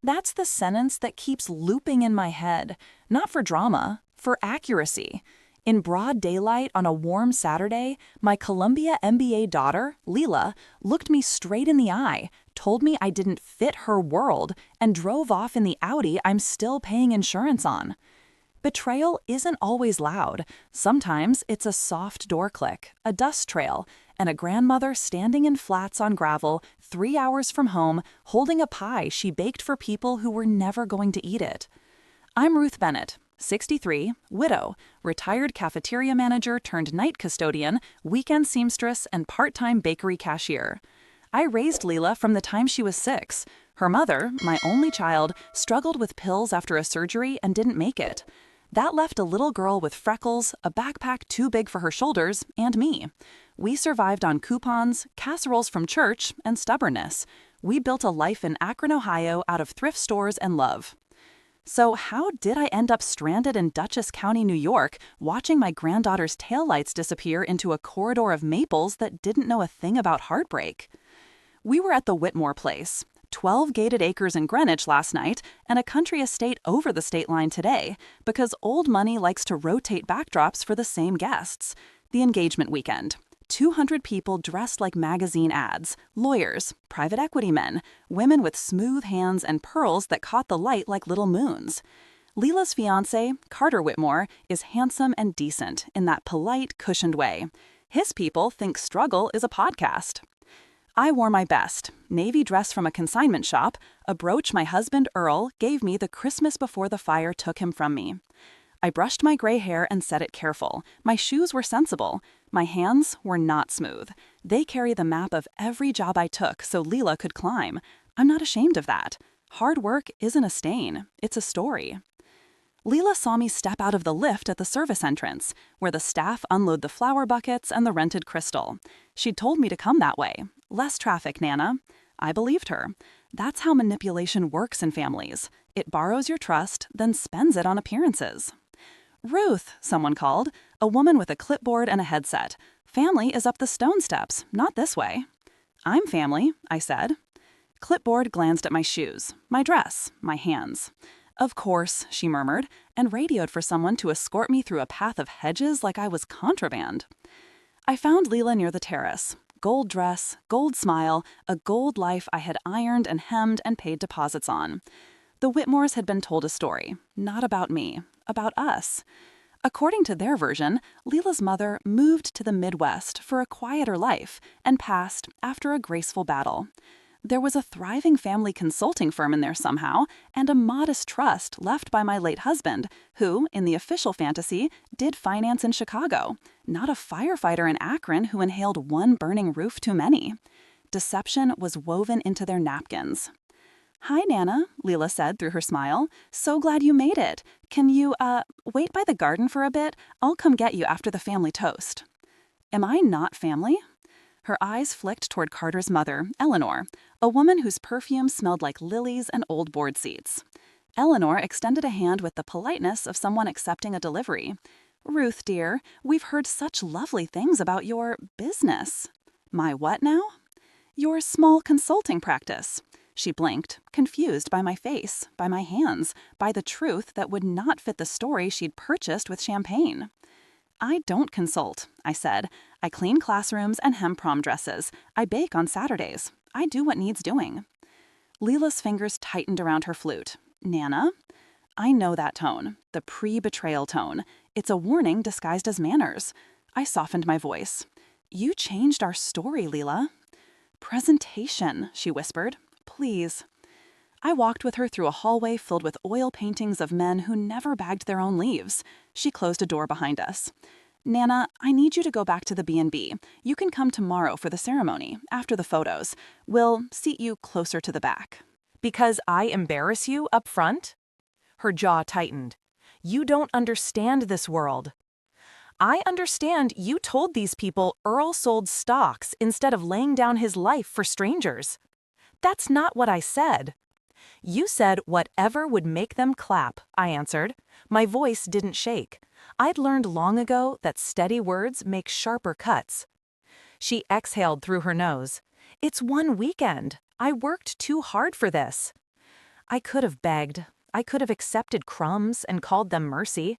That's the sentence that keeps looping in my head, not for drama, for accuracy. In broad daylight on a warm Saturday, my Columbia MBA daughter, Leela, looked me straight in the eye, told me I didn't fit her world, and drove off in the Audi I'm still paying insurance on. Betrayal isn't always loud. Sometimes it's a soft door click, a dust trail, and a grandmother standing in flats on gravel 3 hours from home holding a pie she baked for people who were never going to eat it. I'm Ruth Bennett, 63, widow, retired cafeteria manager turned night custodian, weekend seamstress, and part-time bakery cashier. I raised Leela from the time she was 6. Her mother, my only child, struggled with pills after a surgery and didn't make it. That left a little girl with freckles, a backpack too big for her shoulders, and me. We survived on coupons, casseroles from church, and stubbornness. We built a life in Akron, Ohio out of thrift stores and love. So how did I end up stranded in Dutchess County, New York, watching my granddaughter's taillights disappear into a corridor of maples that didn't know a thing about heartbreak? We were at the Whitmore place, 12 gated acres in Greenwich last night, and a country estate over the state line today, because old money likes to rotate backdrops for the same guests. The engagement weekend. 200 people dressed like magazine ads, lawyers, private equity men, women with smooth hands and pearls that caught the light like little moons. Leela's fiancé, Carter Whitmore, is handsome and decent in that polite, cushioned way. His people think struggle is a podcast. I wore my best, navy dress from a consignment shop, a brooch my husband Earl gave me the Christmas before the fire took him from me. I brushed my gray hair and set it careful. My shoes were sensible. My hands were not smooth. They carry the map of every job I took so Leela could climb. I'm not ashamed of that. Hard work isn't a stain, it's a story. Leela saw me step out of the lift at the service entrance, where the staff unload the flower buckets and the rented crystal. She'd told me to come that way. Less traffic, Nana. I believed her. That's how manipulation works in families. It borrows your trust, then spends it on appearances. Ruth, someone called, a woman with a clipboard and a headset. Family is up the stone steps, not this way. I'm family, I said. Clipboard glanced at my shoes, my dress, my hands. Of course, she murmured, and radioed for someone to escort me through a path of hedges like I was contraband. I found Leela near the terrace. Gold dress, gold smile, a gold life I had ironed and hemmed and paid deposits on. The Whitmores had been told a story, not about me, about us. According to their version, Leela's mother moved to the Midwest for a quieter life and passed after a graceful battle. There was a thriving family consulting firm in there somehow, and a modest trust left by my late husband, who, in the official fantasy, did finance in Chicago, not a firefighter in Akron who inhaled one burning roof too many. Deception was woven into their napkins. "Hi, Nana," Leela said through her smile. "So glad you made it. Can you, wait by the garden for a bit? I'll come get you after the family toast." Am I not family? Her eyes flicked toward Carter's mother, Eleanor, a woman whose perfume smelled like lilies and old board seats. Eleanor extended a hand with the politeness of someone accepting a delivery. "Ruth, dear, we've heard such lovely things about your business." "My what now?" "Your small consulting practice." She blinked, confused by my face, by my hands, by the truth that would not fit the story she'd purchased with champagne. "I don't consult," I said. "I clean classrooms and hem prom dresses. I bake on Saturdays. I do what needs doing." Leela's fingers tightened around her flute. "Nana?" I know that tone, the pre-betrayal tone. It's a warning disguised as manners. I softened my voice. "You changed our story, Leela." "Presentation," she whispered. "Please." I walked with her through a hallway filled with oil paintings of men who never bagged their own leaves. She closed a door behind us. "Nana, I need you to go back to the B&B. You can come tomorrow for the ceremony, after the photos. We'll seat you closer to the back." "Because I embarrass you up front?" Her jaw tightened. "You don't understand this world." "I understand you told these people Earl sold stocks instead of laying down his life for strangers." "That's not what I said." "You said whatever would make them clap," I answered. My voice didn't shake. I'd learned long ago that steady words make sharper cuts. She exhaled through her nose. "It's one weekend. I worked too hard for this." I could have begged. I could have accepted crumbs and called them mercy.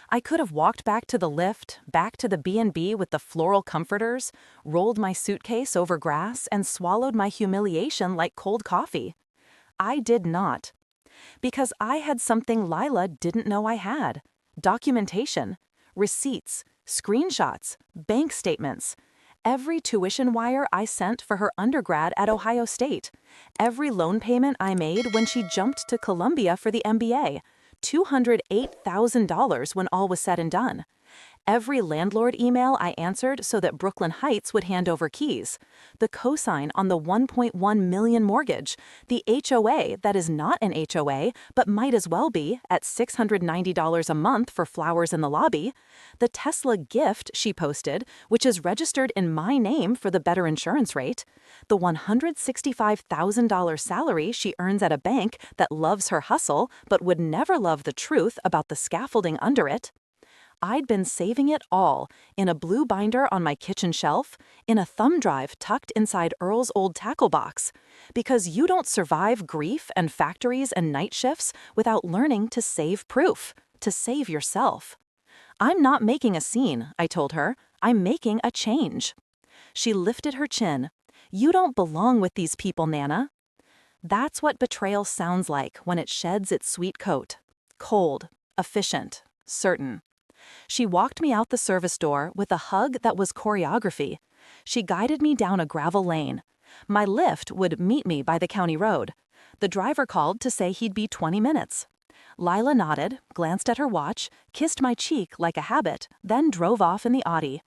I could have walked back to the lift, back to the B&B with the floral comforters, rolled my suitcase over grass, and swallowed my humiliation like cold coffee. I did not. Because I had something Lila didn't know I had. Documentation, receipts, screenshots, bank statements. Every tuition wire I sent for her undergrad at Ohio State. Every loan payment I made when she jumped to Columbia for the MBA. $208,000 when all was said and done. Every landlord email I answered so that Brooklyn Heights would hand over keys. The cosign on the $1.1 million mortgage. The HOA that is not an HOA, but might as well be, at $690 a month for flowers in the lobby. The Tesla gift she posted, which is registered in my name for the better insurance rate. The $165,000 salary she earns at a bank that loves her hustle, but would never love the truth about the scaffolding under it. I'd been saving it all, in a blue binder on my kitchen shelf, in a thumb drive tucked inside Earl's old tackle box. Because you don't survive grief and factories and night shifts without learning to save proof, to save yourself. I'm not making a scene, I told her. I'm making a change. She lifted her chin. You don't belong with these people, Nana. That's what betrayal sounds like when it sheds its sweet coat. Cold, efficient, certain. She walked me out the service door with a hug that was choreography. She guided me down a gravel lane. My Lyft would meet me by the county road. The driver called to say he'd be 20 minutes. Lila nodded, glanced at her watch, kissed my cheek like a habit, then drove off in the Audi.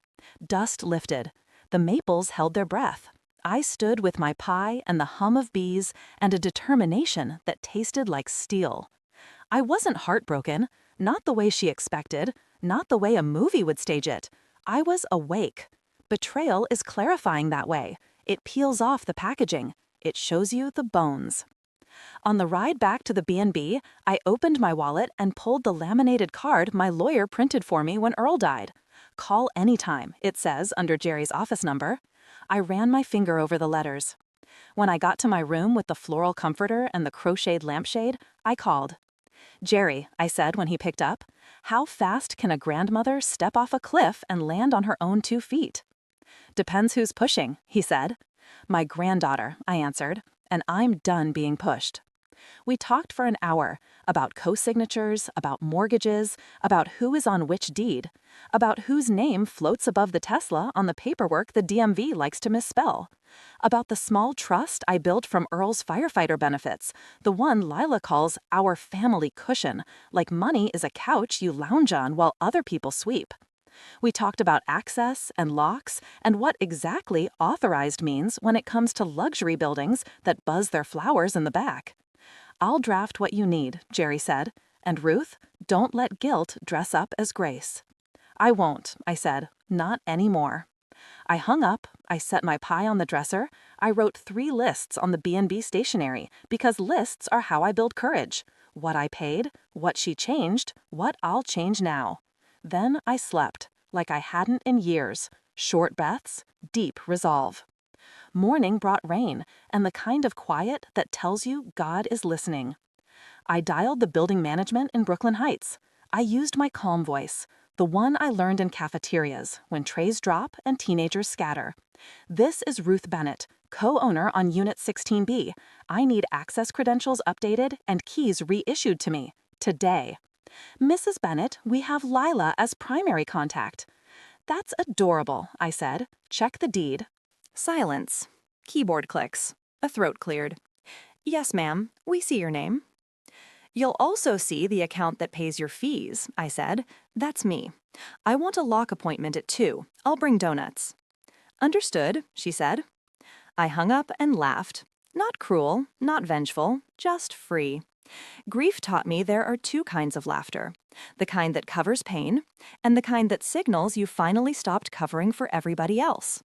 Dust lifted. The maples held their breath. I stood with my pie and the hum of bees and a determination that tasted like steel. I wasn't heartbroken, not the way she expected. Not the way a movie would stage it. I was awake. Betrayal is clarifying that way. It peels off the packaging. It shows you the bones. On the ride back to the B&B, I opened my wallet and pulled the laminated card my lawyer printed for me when Earl died. Call anytime, it says under Jerry's office number. I ran my finger over the letters. When I got to my room with the floral comforter and the crocheted lampshade, I called. Jerry, I said when he picked up, how fast can a grandmother step off a cliff and land on her own 2 feet? Depends who's pushing, he said. My granddaughter, I answered, and I'm done being pushed. We talked for an hour about co-signatures, about mortgages, about who is on which deed, about whose name floats above the Tesla on the paperwork the DMV likes to misspell, about the small trust I built from Earl's firefighter benefits, the one Lila calls our family cushion, like money is a couch you lounge on while other people sweep. We talked about access and locks and what exactly authorized means when it comes to luxury buildings that buzz their flowers in the back. I'll draft what you need, Jerry said, and Ruth, don't let guilt dress up as grace. I won't, I said, not anymore. I hung up, I set my pie on the dresser, I wrote 3 lists on the B&B stationery because lists are how I build courage. What I paid, what she changed, what I'll change now. Then I slept, like I hadn't in years, short breaths, deep resolve. Morning brought rain and the kind of quiet that tells you God is listening. I dialed the building management in Brooklyn Heights. I used my calm voice, the one I learned in cafeterias when trays drop and teenagers scatter. This is Ruth Bennett, co-owner on Unit 16B. I need access credentials updated and keys reissued to me, today. Mrs. Bennett, we have Lila as primary contact. That's adorable, I said. Check the deed. Silence. Keyboard clicks. A throat cleared. Yes, ma'am. We see your name. You'll also see the account that pays your fees, I said. That's me. I want a lock appointment at 2. I'll bring donuts. Understood, she said. I hung up and laughed. Not cruel, not vengeful, just free. Grief taught me there are 2 kinds of laughter. The kind that covers pain, and the kind that signals you finally stopped covering for everybody else.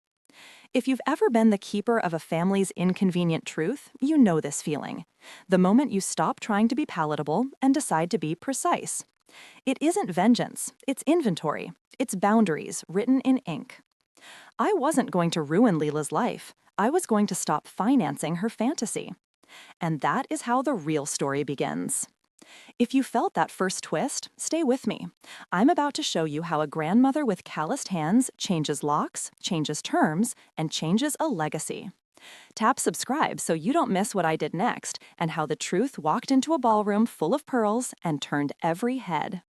If you've ever been the keeper of a family's inconvenient truth, you know this feeling. The moment you stop trying to be palatable and decide to be precise. It isn't vengeance, it's inventory. It's boundaries written in ink. I wasn't going to ruin Leela's life. I was going to stop financing her fantasy. And that is how the real story begins. If you felt that first twist, stay with me. I'm about to show you how a grandmother with calloused hands changes locks, changes terms, and changes a legacy. Tap subscribe so you don't miss what I did next and how the truth walked into a ballroom full of pearls and turned every head.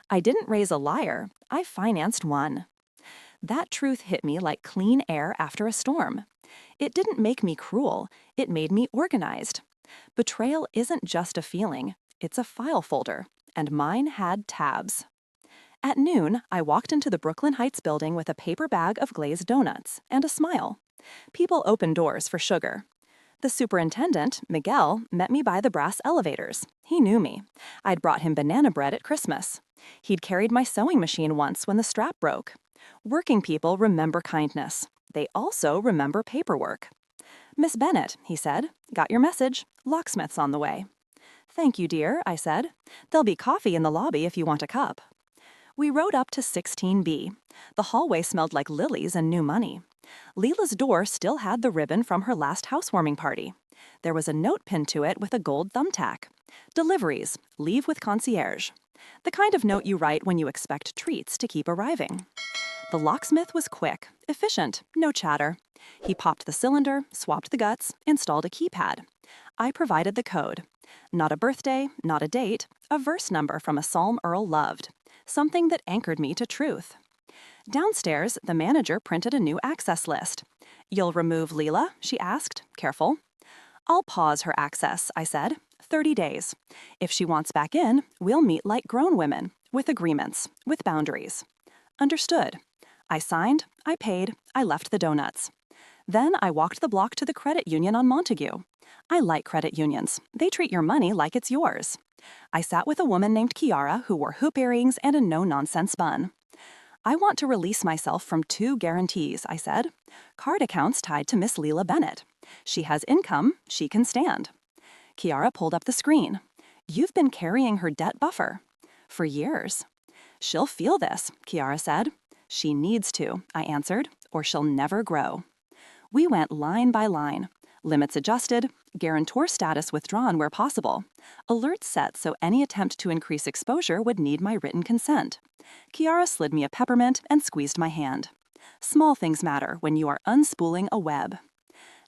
I didn't raise a liar, I financed one. That truth hit me like clean air after a storm. It didn't make me cruel, it made me organized. Betrayal isn't just a feeling, it's a file folder, and mine had tabs. At noon, I walked into the Brooklyn Heights building with a paper bag of glazed donuts and a smile. People opened doors for sugar. The superintendent, Miguel, met me by the brass elevators. He knew me. I'd brought him banana bread at Christmas. He'd carried my sewing machine once when the strap broke. Working people remember kindness. They also remember paperwork. "Miss Bennett," he said, "got your message. Locksmith's on the way." "Thank you, dear," I said. "There'll be coffee in the lobby if you want a cup." We rode up to 16B. The hallway smelled like lilies and new money. Leela's door still had the ribbon from her last housewarming party. There was a note pinned to it with a gold thumbtack. "Deliveries. Leave with concierge." The kind of note you write when you expect treats to keep arriving. The locksmith was quick, efficient, no chatter. He popped the cylinder, swapped the guts, installed a keypad. I provided the code. Not a birthday, not a date, a verse number from a psalm Earl loved. Something that anchored me to truth. Downstairs, the manager printed a new access list. "You'll remove Leela?" she asked, careful. "I'll pause her access," I said. 30 days. If she wants back in, we'll meet like grown women, with agreements, with boundaries. Understood. I signed, I paid, I left the donuts. Then I walked the block to the credit union on Montague. I like credit unions. They treat your money like it's yours. I sat with a woman named Kiara who wore hoop earrings and a no-nonsense bun. "I want to release myself from 2 guarantees," I said. "Card accounts tied to Miss Leela Bennett. She has income, she can stand." Kiara pulled up the screen. "You've been carrying her debt buffer." "For years." "She'll feel this," Kiara said. "She needs to," I answered, "or she'll never grow." We went line by line. Limits adjusted, guarantor status withdrawn where possible, alerts set so any attempt to increase exposure would need my written consent. Kiara slid me a peppermint and squeezed my hand. Small things matter when you are unspooling a web.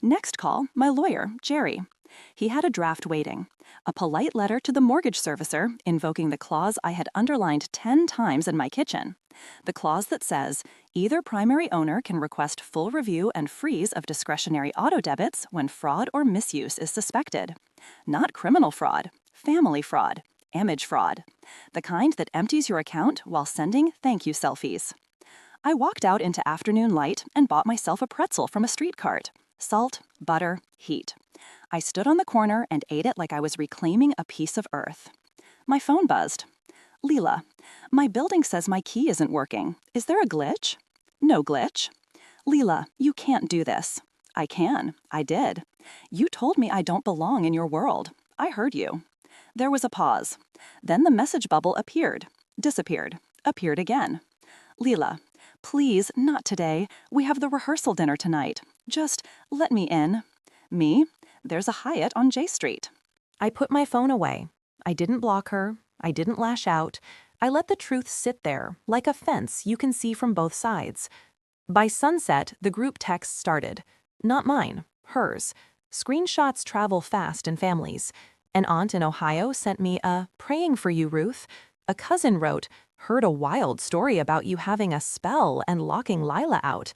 Next call, my lawyer, Jerry. He had a draft waiting. A polite letter to the mortgage servicer invoking the clause I had underlined 10 times in my kitchen. The clause that says, either primary owner can request full review and freeze of discretionary auto debits when fraud or misuse is suspected. Not criminal fraud, family fraud, image fraud. The kind that empties your account while sending thank you selfies. I walked out into afternoon light and bought myself a pretzel from a street cart. Salt, butter, heat. I stood on the corner and ate it like I was reclaiming a piece of earth. My phone buzzed. "Leela, my building says my key isn't working. Is there a glitch?" "No glitch." "Leela, you can't do this." "I can. I did. You told me I don't belong in your world. I heard you." There was a pause. Then the message bubble appeared, disappeared, appeared again. "Leela, please, not today. We have the rehearsal dinner tonight. Just let me in." "Me? There's a Hyatt on J Street." I put my phone away. I didn't block her. I didn't lash out. I let the truth sit there, like a fence you can see from both sides. By sunset, the group text started. Not mine, hers. Screenshots travel fast in families. An aunt in Ohio sent me a "praying for you, Ruth." A cousin wrote, "Heard a wild story about you having a spell and locking Lila out."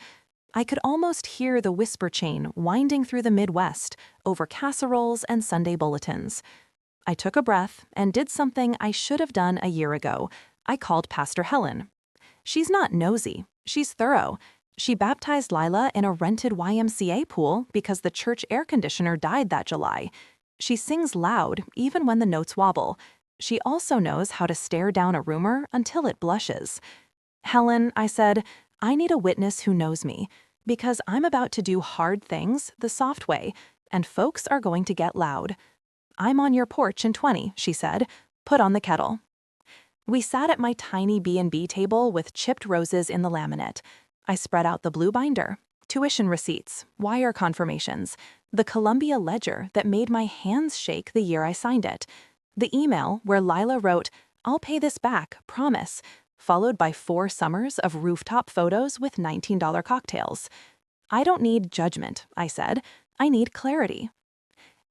I could almost hear the whisper chain winding through the Midwest over casseroles and Sunday bulletins. I took a breath and did something I should have done a year ago. I called Pastor Helen. She's not nosy, she's thorough. She baptized Lila in a rented YMCA pool because the church air conditioner died that July. She sings loud even when the notes wobble. She also knows how to stare down a rumor until it blushes. "Helen," I said, "I need a witness who knows me, because I'm about to do hard things the soft way, and folks are going to get loud." "I'm on your porch in 20, she said. "Put on the kettle." We sat at my tiny B&B table with chipped roses in the laminate. I spread out the blue binder. tuition receipts, wire confirmations, the Columbia ledger that made my hands shake the year I signed it, the email where Lila wrote, "I'll pay this back, promise," followed by 4 summers of rooftop photos with $19 cocktails. "I don't need judgment," I said. "I need clarity."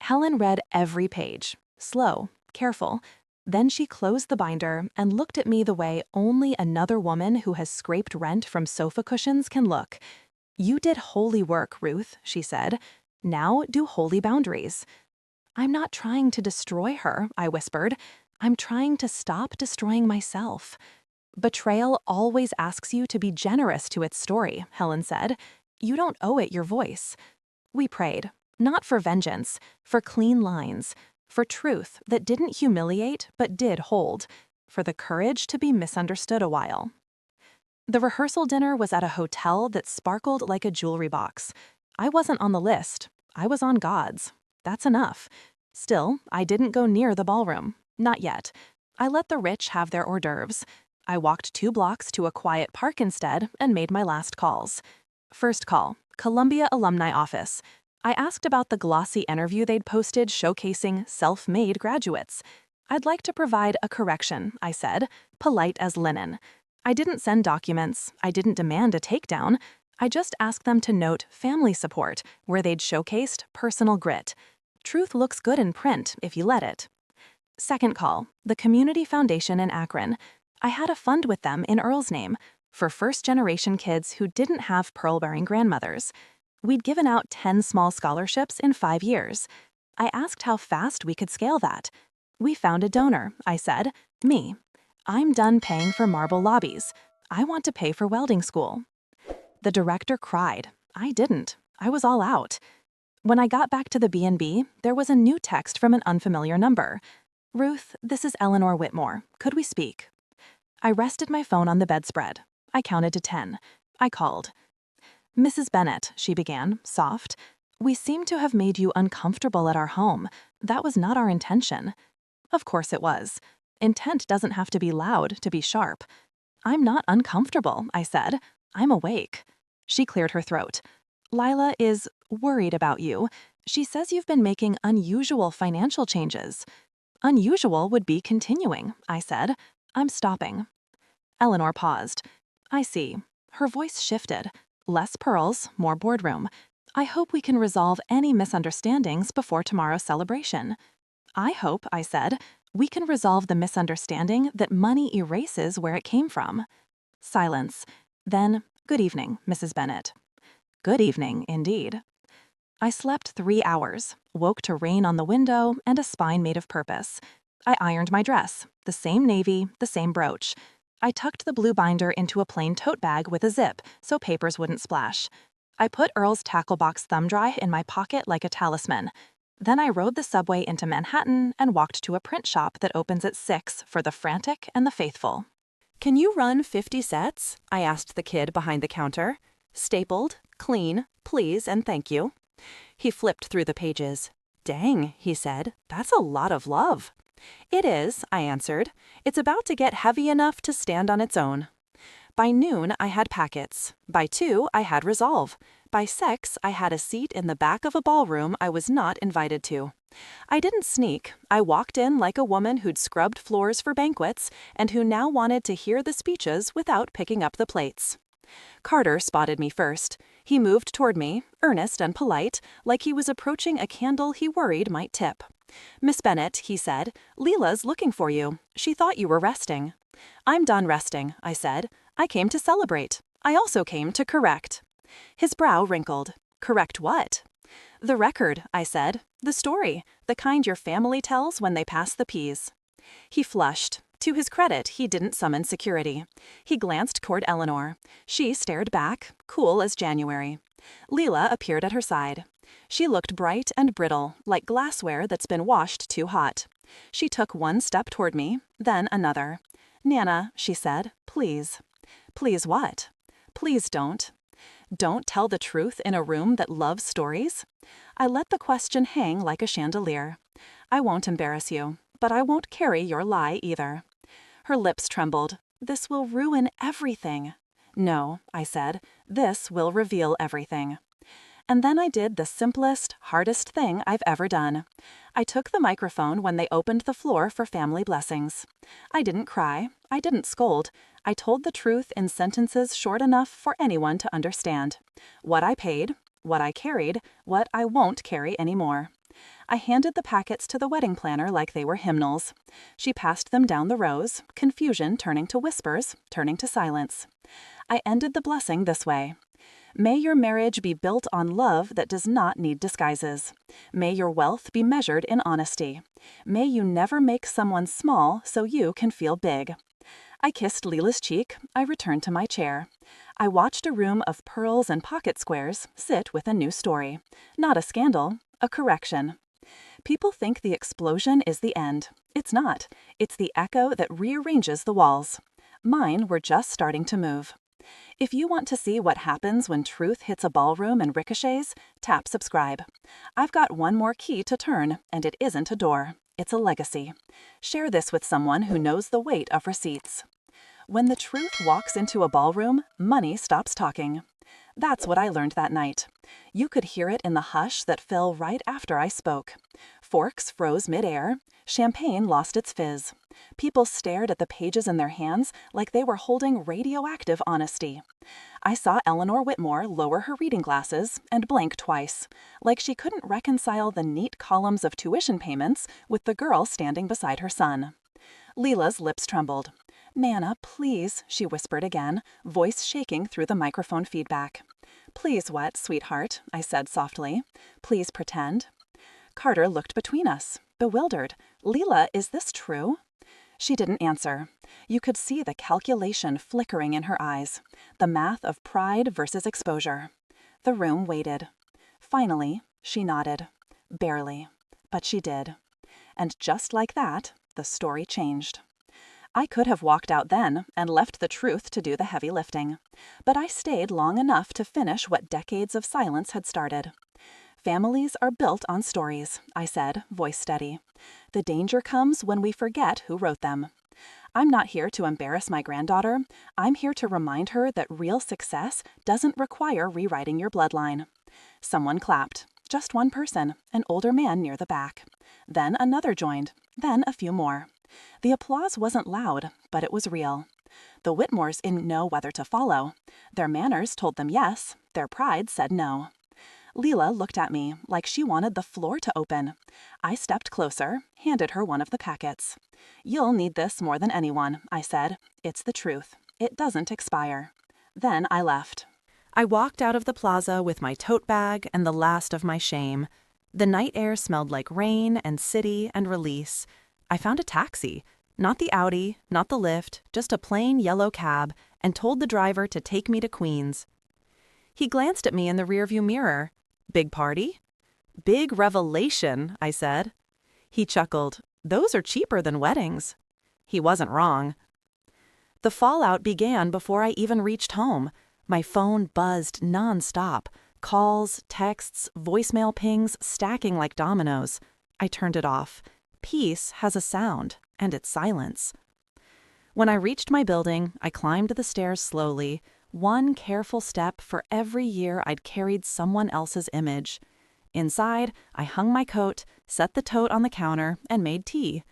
Helen read every page, slow, careful. Then she closed the binder and looked at me the way only another woman who has scraped rent from sofa cushions can look. "You did holy work, Ruth," she said. "Now do holy boundaries." "I'm not trying to destroy her," I whispered. "I'm trying to stop destroying myself." "Betrayal always asks you to be generous to its story," Helen said. "You don't owe it your voice." We prayed, not for vengeance, for clean lines, for truth that didn't humiliate but did hold, for the courage to be misunderstood a while. The rehearsal dinner was at a hotel that sparkled like a jewelry box. I wasn't on the list. I was on God's. That's enough. Still, I didn't go near the ballroom. Not yet. I let the rich have their hors d'oeuvres. I walked 2 blocks to a quiet park instead and made my last calls. First call, Columbia Alumni Office. I asked about the glossy interview they'd posted showcasing self-made graduates. "I'd like to provide a correction," I said, polite as linen. I didn't send documents. I didn't demand a takedown. I just asked them to note family support, where they'd showcased personal grit. Truth looks good in print if you let it. Second call, the Community Foundation in Akron. I had a fund with them in Earl's name for first-generation kids who didn't have pearl-bearing grandmothers. We'd given out 10 small scholarships in 5 years. I asked how fast we could scale that. "We found a donor," I said. "Me. I'm done paying for marble lobbies. I want to pay for welding school." The director cried. I didn't. I was all out. When I got back to the B&B, there was a new text from an unfamiliar number. "Ruth, this is Eleanor Whitmore. Could we speak?" I rested my phone on the bedspread. I counted to 10. I called. "Mrs. Bennett," she began, soft. "We seem to have made you uncomfortable at our home. That was not our intention." Of course it was. Intent doesn't have to be loud to be sharp. "I'm not uncomfortable," I said. "I'm awake." She cleared her throat. "Lila is worried about you. She says you've been making unusual financial changes." "Unusual would be continuing," I said. "I'm stopping." Eleanor paused. "I see." Her voice shifted. Less pearls, more boardroom. "I hope we can resolve any misunderstandings before tomorrow's celebration." "I hope," I said, "we can resolve the misunderstanding that money erases where it came from." Silence. Then, "Good evening, Mrs. Bennett." Good evening, indeed. I slept 3 hours, woke to rain on the window and a spine made of purpose. I ironed my dress, the same navy, the same brooch. I tucked the blue binder into a plain tote bag with a zip so papers wouldn't splash. I put Earl's tackle box thumb drive in my pocket like a talisman. Then I rode the subway into Manhattan and walked to a print shop that opens at 6 for the frantic and the faithful. "Can you run 50 sets?" I asked the kid behind the counter. "Stapled, clean, please and thank you." He flipped through the pages. "Dang," he said, "that's a lot of love." "It is," I answered. "It's about to get heavy enough to stand on its own." By noon, I had packets. By 2, I had resolve. By 6, I had a seat in the back of a ballroom I was not invited to. I didn't sneak. I walked in like a woman who'd scrubbed floors for banquets and who now wanted to hear the speeches without picking up the plates. Carter spotted me first. He moved toward me, earnest and polite, like he was approaching a candle he worried might tip. "Miss Bennett," he said, "Leela's looking for you. She thought you were resting." "I'm done resting," I said. "I came to celebrate. I also came to correct." His brow wrinkled. "Correct what?" "The record," I said. "The story, the kind your family tells when they pass the peas." He flushed. To his credit, he didn't summon security. He glanced toward Eleanor. She stared back, cool as January. Leela appeared at her side. She looked bright and brittle, like glassware that's been washed too hot. She took 1 step toward me, then another. "Nana," she said, "please." "Please what?" "Please don't." Don't tell the truth in a room that loves stories? I let the question hang like a chandelier. "I won't embarrass you, but I won't carry your lie either." Her lips trembled. "This will ruin everything." "No," I said, "this will reveal everything." And then I did the simplest, hardest thing I've ever done. I took the microphone when they opened the floor for family blessings. I didn't cry. I didn't scold. I told the truth in sentences short enough for anyone to understand. What I paid, what I carried, what I won't carry anymore. I handed the packets to the wedding planner like they were hymnals. She passed them down the rows, confusion turning to whispers, turning to silence. I ended the blessing this way. May your marriage be built on love that does not need disguises. May your wealth be measured in honesty. May you never make someone small so you can feel big. I kissed Leela's cheek. I returned to my chair. I watched a room of pearls and pocket squares sit with a new story. Not a scandal, a correction. People think the explosion is the end. It's not. It's the echo that rearranges the walls. Mine were just starting to move. If you want to see what happens when truth hits a ballroom and ricochets, tap subscribe. I've got one more key to turn, and it isn't a door. It's a legacy. Share this with someone who knows the weight of receipts. When the truth walks into a ballroom, money stops talking. That's what I learned that night. You could hear it in the hush that fell right after I spoke. Forks froze midair. Champagne lost its fizz. People stared at the pages in their hands like they were holding radioactive honesty. I saw Eleanor Whitmore lower her reading glasses and blink twice, like she couldn't reconcile the neat columns of tuition payments with the girl standing beside her son. Leela's lips trembled. "Nana, please," she whispered again, voice shaking through the microphone feedback. "Please what, sweetheart?" I said softly. "Please pretend." Carter looked between us, bewildered. "Leela, is this true?" She didn't answer. You could see the calculation flickering in her eyes, the math of pride versus exposure. The room waited. Finally, she nodded. Barely, but she did. And just like that, the story changed. I could have walked out then and left the truth to do the heavy lifting, but I stayed long enough to finish what decades of silence had started. "Families are built on stories," I said, voice steady. "The danger comes when we forget who wrote them. I'm not here to embarrass my granddaughter. I'm here to remind her that real success doesn't require rewriting your bloodline." Someone clapped. Just one person, an older man near the back. Then another joined. Then a few more. The applause wasn't loud, but it was real. The Whitmores didn't know whether to follow. Their manners told them yes. Their pride said no. Leela looked at me like she wanted the floor to open. I stepped closer, handed her one of the packets. "You'll need this more than anyone," I said. "It's the truth. It doesn't expire." Then I left. I walked out of the plaza with my tote bag and the last of my shame. The night air smelled like rain and city and release. I found a taxi. Not the Audi, not the Lyft, just a plain yellow cab, and told the driver to take me to Queens. He glanced at me in the rearview mirror. "Big party?" "Big revelation," I said. He chuckled. "Those are cheaper than weddings." He wasn't wrong. The fallout began before I even reached home. My phone buzzed nonstop. Calls, texts, voicemail pings stacking like dominoes. I turned it off. Peace has a sound, and it's silence. When I reached my building, I climbed the stairs slowly, one careful step for every year I'd carried someone else's image. Inside, I hung my coat, set the tote on the counter, and made tea.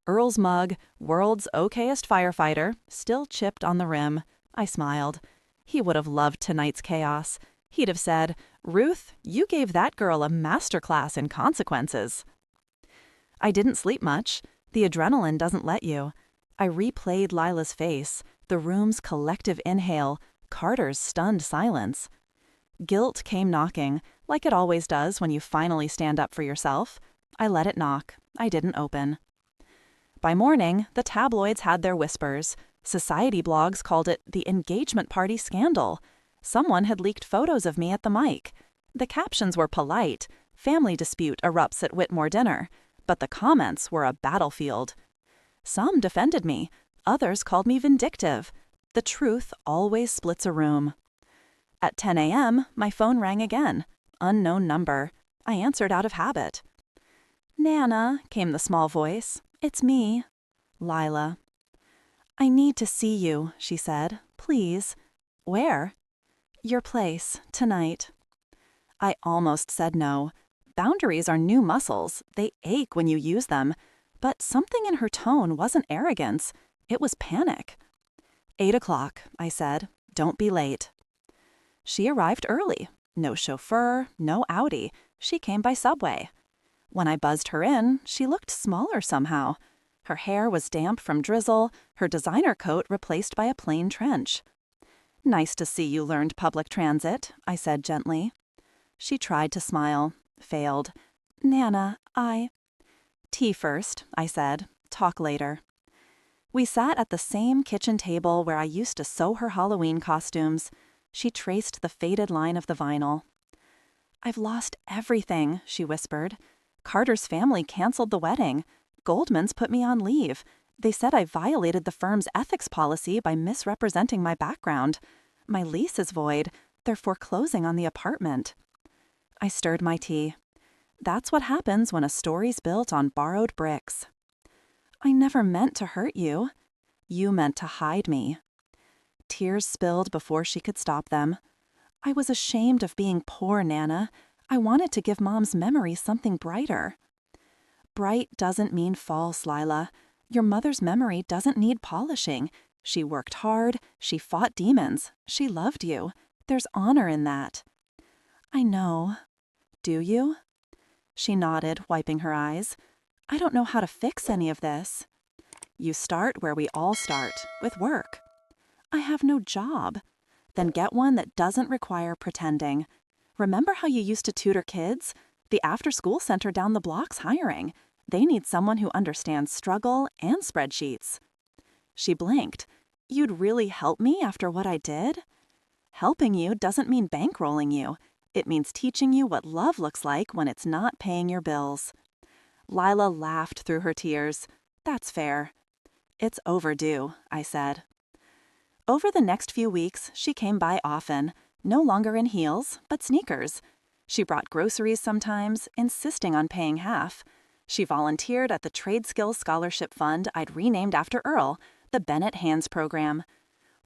Earl's mug, world's okayest firefighter, still chipped on the rim. I smiled. He would have loved tonight's chaos. He'd have said, "Ruth, you gave that girl a masterclass in consequences." I didn't sleep much. The adrenaline doesn't let you. I replayed Lila's face, the room's collective inhale, Carter's stunned silence. Guilt came knocking, like it always does when you finally stand up for yourself. I let it knock. I didn't open. By morning, the tabloids had their whispers. Society blogs called it the engagement party scandal. Someone had leaked photos of me at the mic. The captions were polite. Family dispute erupts at Whitmore dinner. But the comments were a battlefield. Some defended me. Others called me vindictive. The truth always splits a room. At 10 a.m., my phone rang again. Unknown number. I answered out of habit. "Nana," came the small voice. "It's me." Lila. "I need to see you," she said. "Please." Where? Your place, tonight. I almost said no. Boundaries are new muscles. They ache when you use them. But something in her tone wasn't arrogance. It was panic. 8:00, I said. Don't be late. She arrived early. No chauffeur, no Audi. She came by subway. When I buzzed her in, she looked smaller somehow. Her hair was damp from drizzle, her designer coat replaced by a plain trench. Nice to see you learned public transit, I said gently. She tried to smile, failed. Nana, Tea first, I said. Talk later. We sat at the same kitchen table where I used to sew her Halloween costumes. She traced the faded line of the vinyl. I've lost everything, she whispered. Carter's family canceled the wedding. Goldman's put me on leave. They said I violated the firm's ethics policy by misrepresenting my background. My lease is void. They're foreclosing on the apartment. I stirred my tea. That's what happens when a story's built on borrowed bricks. I never meant to hurt you. You meant to hide me. Tears spilled before she could stop them. I was ashamed of being poor, Nana. I wanted to give Mom's memory something brighter. Bright doesn't mean false, Lila. Your mother's memory doesn't need polishing. She worked hard. She fought demons. She loved you. There's honor in that. I know. Do you? She nodded, wiping her eyes. I don't know how to fix any of this. You start where we all start, with work. I have no job. Then get one that doesn't require pretending. Remember how you used to tutor kids? The after-school center down the block's hiring. They need someone who understands struggle and spreadsheets. She blinked. You'd really help me after what I did? Helping you doesn't mean bankrolling you. It means teaching you what love looks like when it's not paying your bills. Lila laughed through her tears. That's fair. It's overdue, I said. Over the next few weeks, she came by often, no longer in heels, but sneakers. She brought groceries sometimes, insisting on paying half. She volunteered at the Trade Skills Scholarship Fund I'd renamed after Earl, the Bennett Hands Program.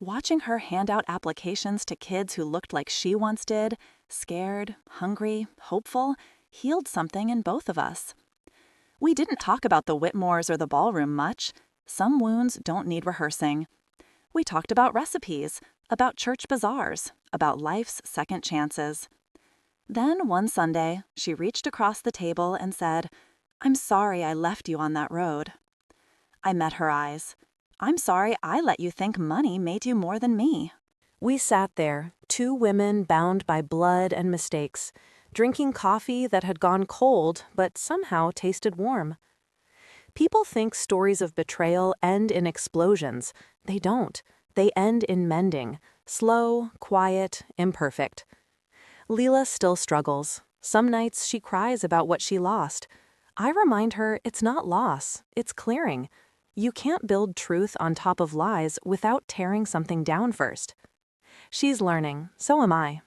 Watching her hand out applications to kids who looked like she once did, scared, hungry, hopeful, healed something in both of us. We didn't talk about the Whitmores or the ballroom much. Some wounds don't need rehearsing. We talked about recipes, about church bazaars, about life's second chances. Then one Sunday, she reached across the table and said, I'm sorry I left you on that road. I met her eyes. I'm sorry I let you think money made you more than me. We sat there, two women bound by blood and mistakes, drinking coffee that had gone cold but somehow tasted warm. People think stories of betrayal end in explosions. They don't. They end in mending, slow, quiet, imperfect. Leela still struggles. Some nights she cries about what she lost. I remind her it's not loss, it's clearing. You can't build truth on top of lies without tearing something down first. She's learning, so am I.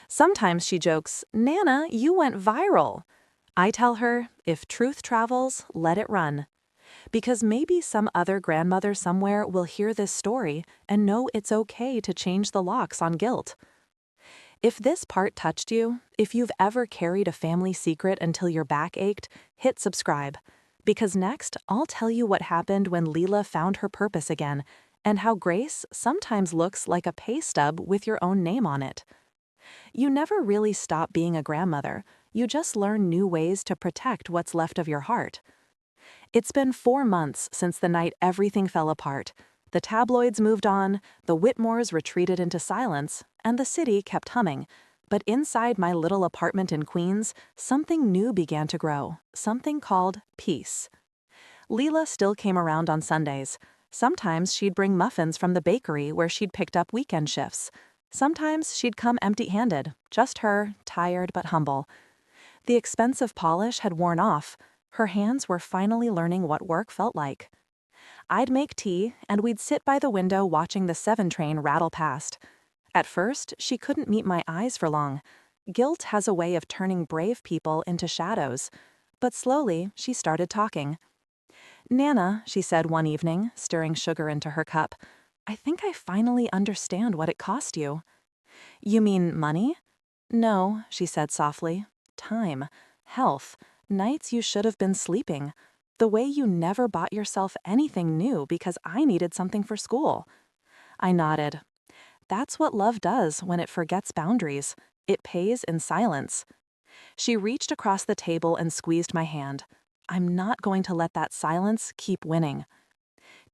Sometimes she jokes, Nana, you went viral. I tell her, if truth travels, let it run. Because maybe some other grandmother somewhere will hear this story and know it's okay to change the locks on guilt. If this part touched you, if you've ever carried a family secret until your back ached, hit subscribe. Because next, I'll tell you what happened when Leela found her purpose again, and how grace sometimes looks like a pay stub with your own name on it. You never really stop being a grandmother. You just learn new ways to protect what's left of your heart. It's been 4 months since the night everything fell apart. The tabloids moved on, the Whitmores retreated into silence, and the city kept humming. But inside my little apartment in Queens, something new began to grow, something called peace. Leela still came around on Sundays. Sometimes she'd bring muffins from the bakery where she'd picked up weekend shifts. Sometimes she'd come empty-handed, just her, tired but humble. The expensive polish had worn off. Her hands were finally learning what work felt like. I'd make tea, and we'd sit by the window watching the 7 train rattle past. At first, she couldn't meet my eyes for long. Guilt has a way of turning brave people into shadows. But slowly, she started talking. Nana, she said one evening, stirring sugar into her cup, I think I finally understand what it cost you. You mean money? No, she said softly. Time, health, nights you should have been sleeping. The way you never bought yourself anything new because I needed something for school. I nodded. That's what love does when it forgets boundaries. It pays in silence. She reached across the table and squeezed my hand. I'm not going to let that silence keep winning.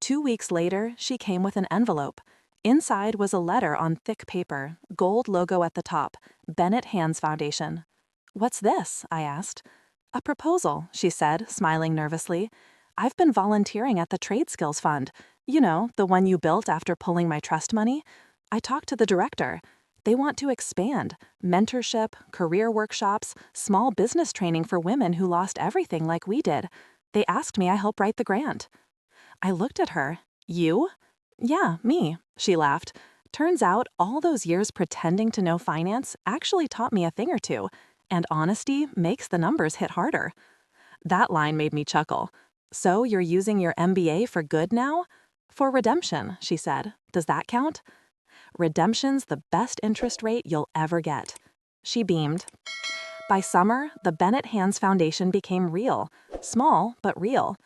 2 weeks later, she came with an envelope. Inside was a letter on thick paper, gold logo at the top, Bennett Hands Foundation. What's this? I asked. A proposal, she said, smiling nervously. I've been volunteering at the Trade Skills Fund. You know, the one you built after pulling my trust money. I talked to the director. They want to expand mentorship, career workshops, small business training for women who lost everything like we did. They asked me I help write the grant. I looked at her. You? Yeah, me, she laughed. Turns out all those years pretending to know finance actually taught me a thing or two, and honesty makes the numbers hit harder. That line made me chuckle. So you're using your MBA for good now? For redemption, she said. Does that count? Redemption's the best interest rate you'll ever get. She beamed. By summer, the Bennett Hands Foundation became real. Small, but real.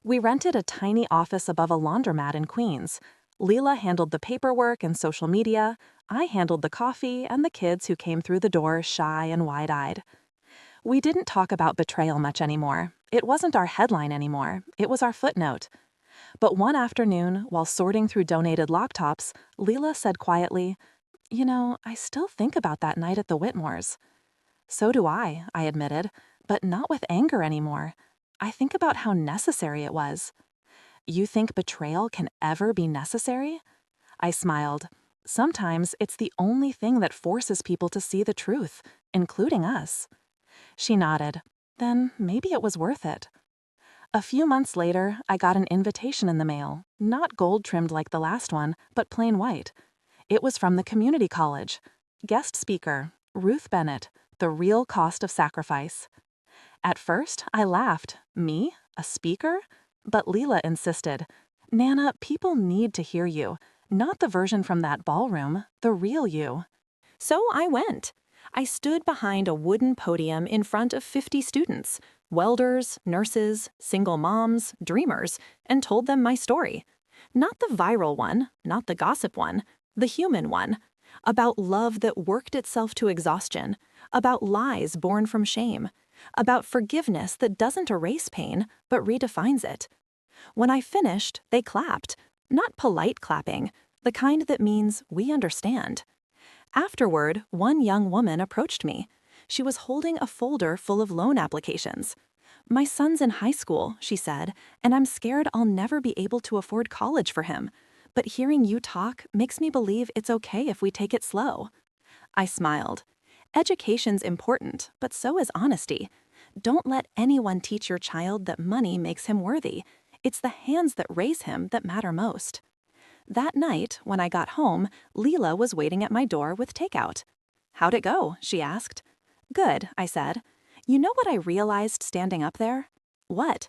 We rented a tiny office above a laundromat in Queens. Leela handled the paperwork and social media. I handled the coffee and the kids who came through the door shy and wide-eyed. We didn't talk about betrayal much anymore. It wasn't our headline anymore. It was our footnote. But one afternoon, while sorting through donated laptops, Leela said quietly, "You know, I still think about that night at the Whitmores." So do I admitted, but not with anger anymore. I think about how necessary it was. You think betrayal can ever be necessary? I smiled. Sometimes it's the only thing that forces people to see the truth, including us. She nodded. Then maybe it was worth it. A few months later, I got an invitation in the mail, not gold-trimmed like the last one, but plain white. It was from the community college. Guest speaker, Ruth Bennett, The Real Cost of Sacrifice. At first, I laughed. Me? A speaker? But Leela insisted. Nana, people need to hear you. Not the version from that ballroom, the real you. So I went. I stood behind a wooden podium in front of 50 students, welders, nurses, single moms, dreamers, and told them my story. Not the viral one, not the gossip one, the human one. About love that worked itself to exhaustion, about lies born from shame, about forgiveness that doesn't erase pain, but redefines it. When I finished, they clapped. Not polite clapping, the kind that means we understand. Afterward, one young woman approached me. She was holding a folder full of loan applications. My son's in high school, she said, and I'm scared I'll never be able to afford college for him. But hearing you talk makes me believe it's okay if we take it slow. I smiled. Education's important, but so is honesty. Don't let anyone teach your child that money makes him worthy. It's the hands that raise him that matter most. That night, when I got home, Leela was waiting at my door with takeout. How'd it go? She asked. Good, I said. You know what I realized standing up there? What?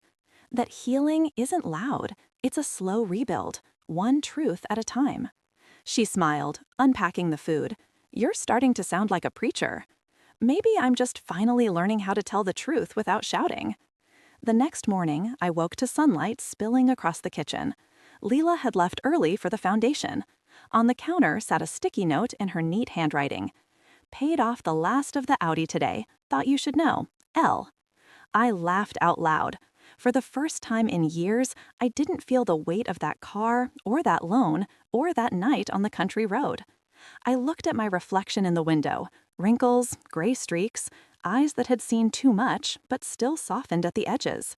That healing isn't loud. It's a slow rebuild, one truth at a time. She smiled, unpacking the food. You're starting to sound like a preacher. Maybe I'm just finally learning how to tell the truth without shouting. The next morning, I woke to sunlight spilling across the kitchen. Leela had left early for the foundation. On the counter sat a sticky note in her neat handwriting. Paid off the last of the Audi today. Thought you should know. L. I laughed out loud. For the first time in years, I didn't feel the weight of that car, or that loan, or that night on the country road. I looked at my reflection in the window. Wrinkles, gray streaks, eyes that had seen too much, but still softened at the edges.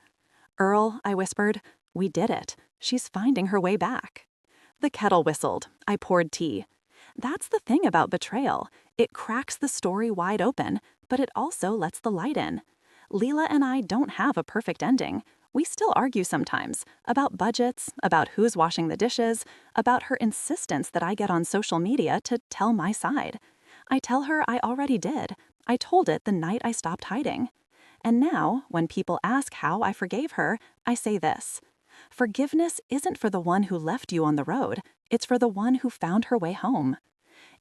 Earl, I whispered, we did it. She's finding her way back. The kettle whistled. I poured tea. That's the thing about betrayal. It cracks the story wide open, but it also lets the light in. Leela and I don't have a perfect ending. We still argue sometimes about budgets, about who's washing the dishes, about her insistence that I get on social media to tell my side. I tell her I already did. I told it the night I stopped hiding. And now, when people ask how I forgave her, I say this. Forgiveness isn't for the one who left you on the road, it's for the one who found her way home.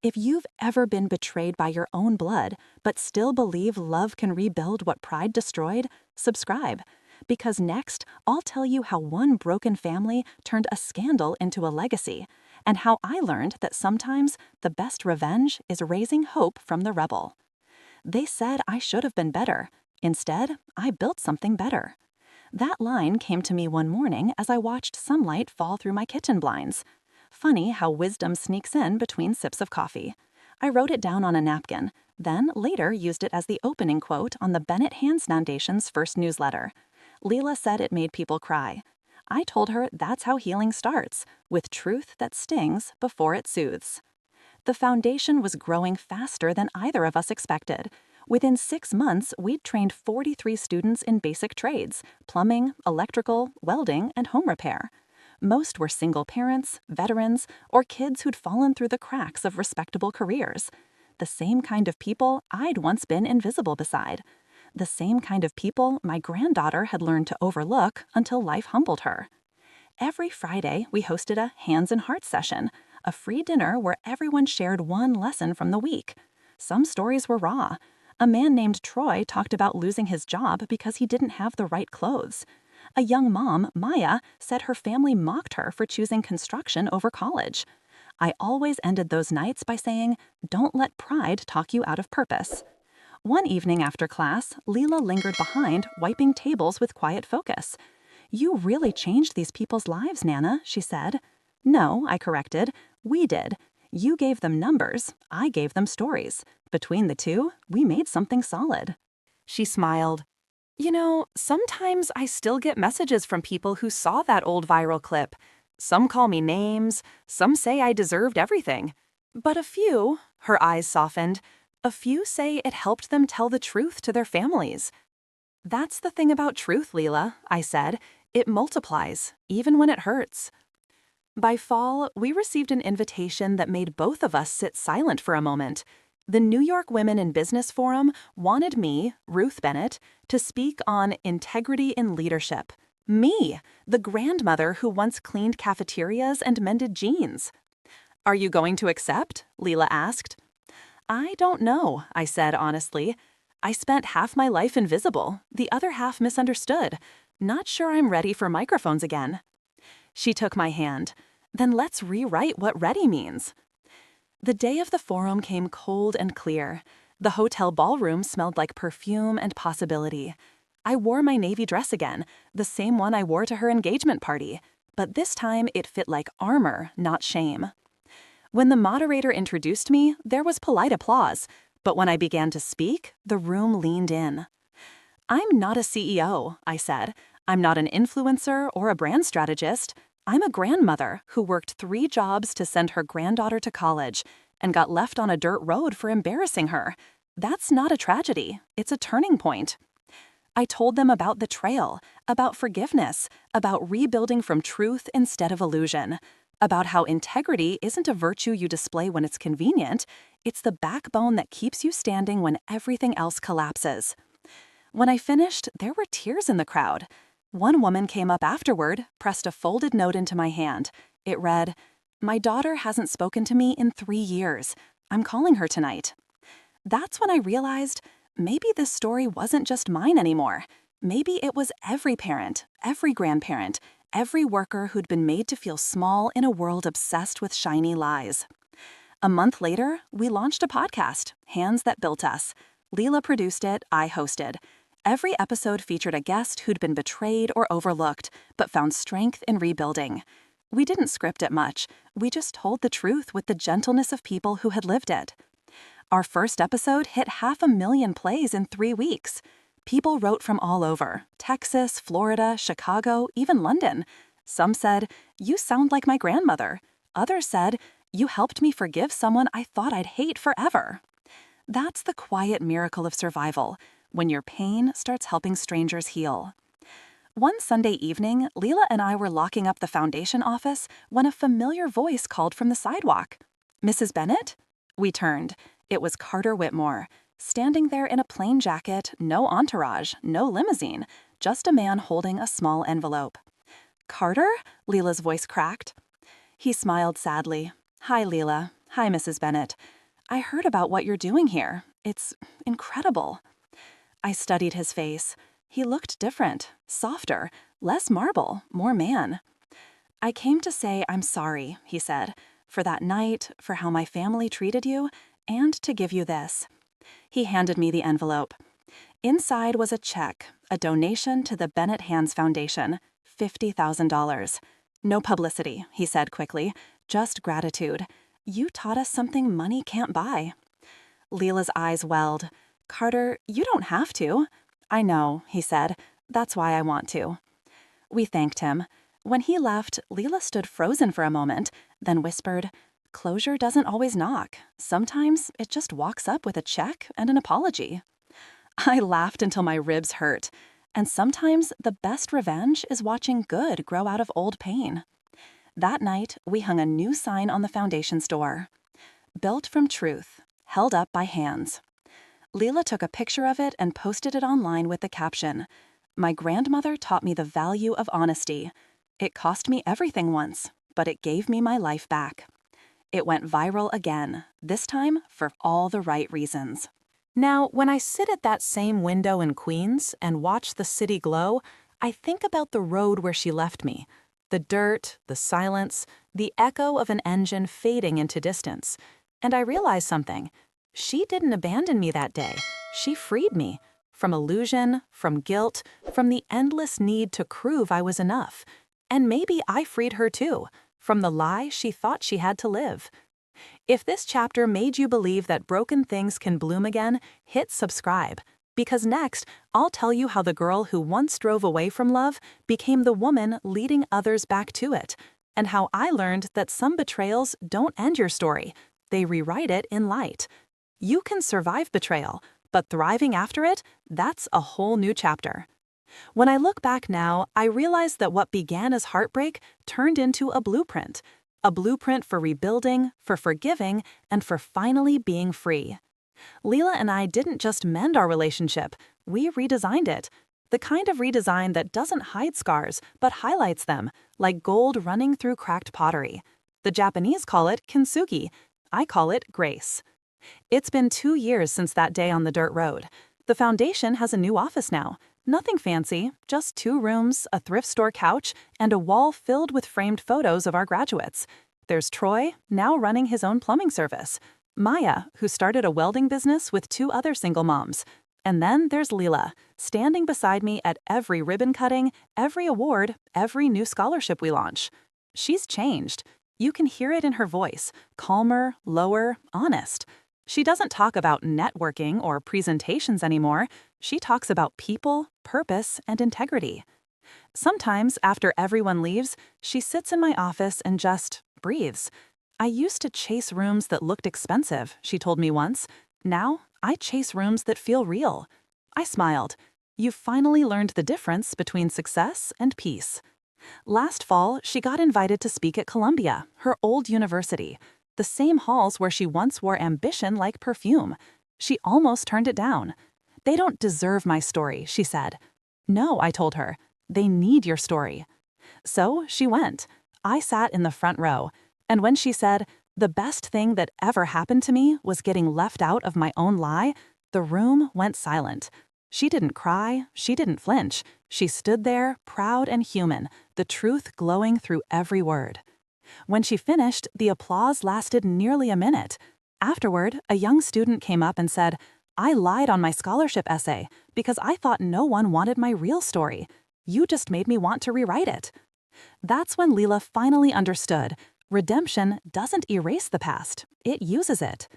If you've ever been betrayed by your own blood, but still believe love can rebuild what pride destroyed, subscribe. Because next, I'll tell you how one broken family turned a scandal into a legacy, and how I learned that sometimes the best revenge is raising hope from the rebel. They said I should have been better. Instead, I built something better. That line came to me one morning as I watched sunlight fall through my kitchen blinds. Funny how wisdom sneaks in between sips of coffee. I wrote it down on a napkin, then later used it as the opening quote on the Bennett Hands Foundation's first newsletter. Leela said it made people cry. I told her that's how healing starts, with truth that stings before it soothes. The foundation was growing faster than either of us expected. Within 6 months, we'd trained 43 students in basic trades: plumbing, electrical, welding, and home repair. Most were single parents, veterans, or kids who'd fallen through the cracks of respectable careers. The same kind of people I'd once been invisible beside. The same kind of people my granddaughter had learned to overlook until life humbled her. Every Friday, we hosted a Hands and Hearts session, a free dinner where everyone shared one lesson from the week. Some stories were raw. A man named Troy talked about losing his job because he didn't have the right clothes. A young mom, Maya, said her family mocked her for choosing construction over college. I always ended those nights by saying, "Don't let pride talk you out of purpose." One evening after class, Leela lingered behind, wiping tables with quiet focus. "You really changed these people's lives, Nana," she said. "No," I corrected. "We did. You gave them numbers, I gave them stories. Between the two, we made something solid." She smiled. You know, sometimes I still get messages from people who saw that old viral clip. Some call me names, some say I deserved everything. But a few, her eyes softened, a few say it helped them tell the truth to their families. That's the thing about truth, Leela, I said. It multiplies, even when it hurts. By fall, we received an invitation that made both of us sit silent for a moment. The New York Women in Business Forum wanted me, Ruth Bennett, to speak on integrity in leadership. Me, the grandmother who once cleaned cafeterias and mended jeans. "Are you going to accept?" Leela asked. "I don't know," I said honestly. "I spent half my life invisible, the other half misunderstood. Not sure I'm ready for microphones again." She took my hand. "Then let's rewrite what ready means." The day of the forum came cold and clear. The hotel ballroom smelled like perfume and possibility. I wore my navy dress again, the same one I wore to her engagement party. But this time it fit like armor, not shame. When the moderator introduced me, there was polite applause. But when I began to speak, the room leaned in. "I'm not a CEO," I said. "I'm not an influencer or a brand strategist. I'm a grandmother who worked 3 jobs to send her granddaughter to college and got left on a dirt road for embarrassing her. That's not a tragedy. It's a turning point." I told them about betrayal, about forgiveness, about rebuilding from truth instead of illusion, about how integrity isn't a virtue you display when it's convenient, it's the backbone that keeps you standing when everything else collapses. When I finished, there were tears in the crowd. One woman came up afterward, pressed a folded note into my hand. It read, "My daughter hasn't spoken to me in 3 years. I'm calling her tonight." That's when I realized maybe this story wasn't just mine anymore. Maybe it was every parent, every grandparent, every worker who'd been made to feel small in a world obsessed with shiny lies. A month later, we launched a podcast, Hands That Built Us. Leela produced it, I hosted. Every episode featured a guest who'd been betrayed or overlooked, but found strength in rebuilding. We didn't script it much. We just told the truth with the gentleness of people who had lived it. Our first episode hit 500,000 plays in 3 weeks. People wrote from all over: Texas, Florida, Chicago, even London. Some said, "You sound like my grandmother." Others said, "You helped me forgive someone I thought I'd hate forever." That's the quiet miracle of survival, when your pain starts helping strangers heal. One Sunday evening, Leela and I were locking up the foundation office when a familiar voice called from the sidewalk. "Mrs. Bennett?" We turned. It was Carter Whitmore, standing there in a plain jacket, no entourage, no limousine, just a man holding a small envelope. Carter?" Leela's voice cracked. He smiled sadly. "Hi, Leela. Hi, Mrs. Bennett. I heard about what you're doing here. It's incredible." I studied his face. He looked different, softer, less marble, more man. "I came to say I'm sorry," he said, "for that night, for how my family treated you, and to give you this." He handed me the envelope. Inside was a check, a donation to the Bennett Hands Foundation, $50,000. "No publicity," he said quickly, "just gratitude. You taught us something money can't buy." Leela's eyes welled. "Carter, you don't have to." "I know," he said. "That's why I want to." We thanked him. When he left, Leela stood frozen for a moment, then whispered, "Closure doesn't always knock. Sometimes it just walks up with a check and an apology." I laughed until my ribs hurt. And sometimes the best revenge is watching good grow out of old pain. That night, we hung a new sign on the foundation's door. "Built from truth, held up by hands." Leela took a picture of it and posted it online with the caption, "My grandmother taught me the value of honesty. It cost me everything once, but it gave me my life back." It went viral again, this time for all the right reasons. Now, when I sit at that same window in Queens and watch the city glow, I think about the road where she left me. The dirt, the silence, the echo of an engine fading into distance. And I realize something. She didn't abandon me that day. She freed me. From illusion, from guilt, from the endless need to prove I was enough. And maybe I freed her too, from the lie she thought she had to live. If this chapter made you believe that broken things can bloom again, hit subscribe. Because next, I'll tell you how the girl who once drove away from love became the woman leading others back to it, and how I learned that some betrayals don't end your story, they rewrite it in light. You can survive betrayal, but thriving after it, that's a whole new chapter. When I look back now, I realize that what began as heartbreak turned into a blueprint for rebuilding, for forgiving, and for finally being free. Leela and I didn't just mend our relationship, we redesigned it. The kind of redesign that doesn't hide scars, but highlights them, like gold running through cracked pottery. The Japanese call it kintsugi. I call it grace. It's been 2 years since that day on the dirt road. The foundation has a new office now. Nothing fancy, just 2 rooms, a thrift store couch, and a wall filled with framed photos of our graduates. There's Troy, now running his own plumbing service. Maya, who started a welding business with 2 other single moms. And then there's Leela, standing beside me at every ribbon cutting, every award, every new scholarship we launch. She's changed. You can hear it in her voice, calmer, lower, honest. She doesn't talk about networking or presentations anymore. She talks about people, purpose, and integrity. Sometimes, after everyone leaves, she sits in my office and just breathes. "I used to chase rooms that looked expensive," she told me once. "Now, I chase rooms that feel real." I smiled. "You've finally learned the difference between success and peace." Last fall, she got invited to speak at Columbia, her old university, the same halls where she once wore ambition like perfume. She almost turned it down. "They don't deserve my story," she said. "No," I told her. "They need your story." So she went. I sat in the front row. And when she said, "The best thing that ever happened to me was getting left out of my own lie," the room went silent. She didn't cry. She didn't flinch. She stood there, proud and human, the truth glowing through every word. When she finished, the applause lasted nearly a minute. Afterward, a young student came up and said, "I lied on my scholarship essay because I thought no one wanted my real story. You just made me want to rewrite it." That's when Leela finally understood. Redemption doesn't erase the past, it uses it.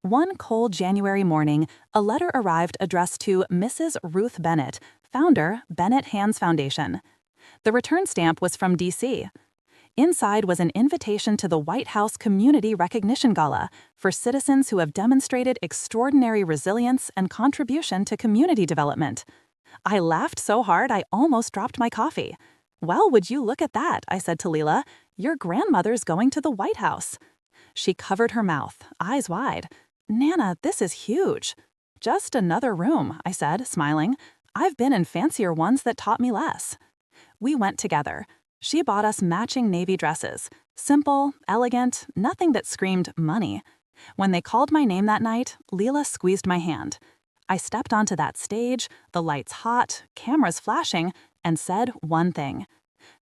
One cold January morning, a letter arrived addressed to Mrs. Ruth Bennett, founder, Bennett Hands Foundation. The return stamp was from D.C. Inside was an invitation to the White House Community Recognition Gala for citizens who have demonstrated extraordinary resilience and contribution to community development. I laughed so hard I almost dropped my coffee. "Well, would you look at that," I said to Leela. "Your grandmother's going to the White House." She covered her mouth, eyes wide. "Nana, this is huge." "Just another room," I said, smiling. "I've been in fancier ones that taught me less." We went together. She bought us matching navy dresses. Simple, elegant, nothing that screamed money. When they called my name that night, Leela squeezed my hand. I stepped onto that stage, the lights hot, cameras flashing, and said one thing.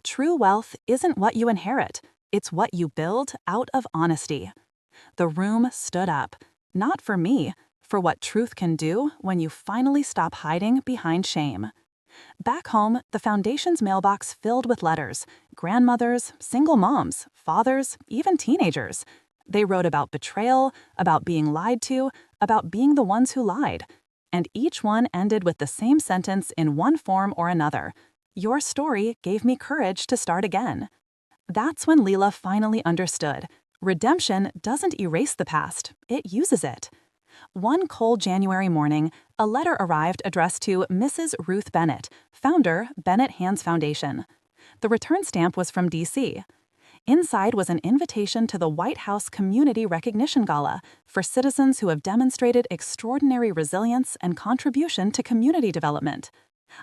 True wealth isn't what you inherit, it's what you build out of honesty. The room stood up, not for me, for what truth can do when you finally stop hiding behind shame. Back home, the foundation's mailbox filled with letters, grandmothers, single moms, fathers, even teenagers. They wrote about betrayal, about being lied to, about being the ones who lied. And each one ended with the same sentence in one form or another. Your story gave me courage to start again. That's when Leela finally understood. Redemption doesn't erase the past, it uses it. One cold January morning, a letter arrived addressed to Mrs. Ruth Bennett, founder, Bennett Hands Foundation. The return stamp was from D.C. Inside was an invitation to the White House Community Recognition Gala for citizens who have demonstrated extraordinary resilience and contribution to community development.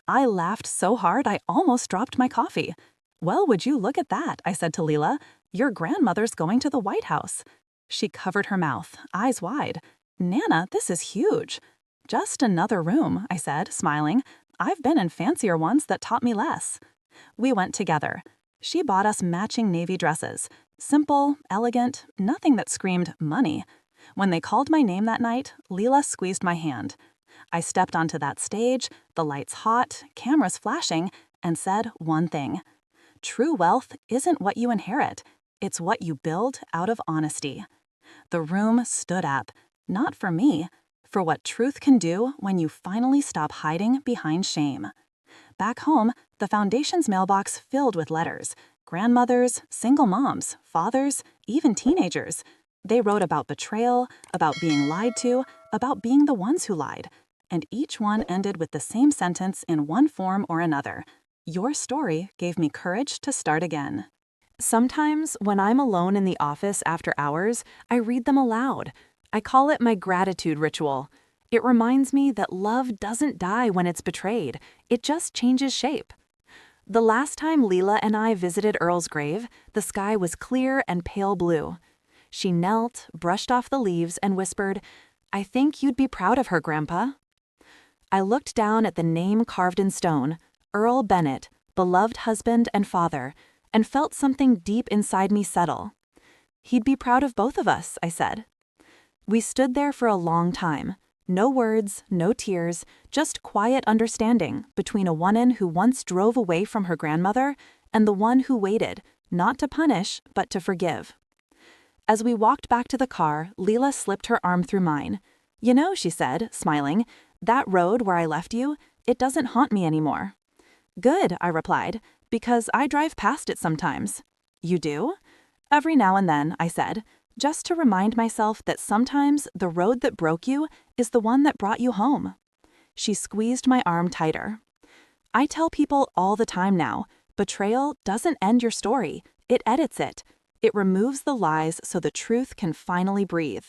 I laughed so hard I almost dropped my coffee. Well, would you look at that, I said to Leela. Your grandmother's going to the White House. She covered her mouth, eyes wide. Nana, this is huge. Just another room, I said, smiling. I've been in fancier ones that taught me less. We went together. She bought us matching navy dresses. Simple, elegant, nothing that screamed money. When they called my name that night, Leela squeezed my hand. I stepped onto that stage, the lights hot, cameras flashing, and said one thing. True wealth isn't what you inherit, it's what you build out of honesty. The room stood up, not for me, for what truth can do when you finally stop hiding behind shame. Back home, the foundation's mailbox filled with letters. Grandmothers, single moms, fathers, even teenagers. They wrote about betrayal, about being lied to, about being the ones who lied. And each one ended with the same sentence in one form or another. Your story gave me courage to start again. Sometimes, when I'm alone in the office after hours, I read them aloud. I call it my gratitude ritual. It reminds me that love doesn't die when it's betrayed. It just changes shape. The last time Leela and I visited Earl's grave, the sky was clear and pale blue. She knelt, brushed off the leaves, and whispered, "I think you'd be proud of her, Grandpa." I looked down at the name carved in stone, Earl Bennett, beloved husband and father, and felt something deep inside me settle. He'd be proud of both of us, I said. We stood there for a long time. No words, no tears, just quiet understanding between a woman who once drove away from her grandmother and the one who waited, not to punish, but to forgive. As we walked back to the car, Leela slipped her arm through mine. You know, she said, smiling, that road where I left you, it doesn't haunt me anymore. Good, I replied, because I drive past it sometimes. You do? Every now and then, I said, just to remind myself that sometimes the road that broke you is the one that brought you home. She squeezed my arm tighter. I tell people all the time now, betrayal doesn't end your story, it edits it. It removes the lies so the truth can finally breathe.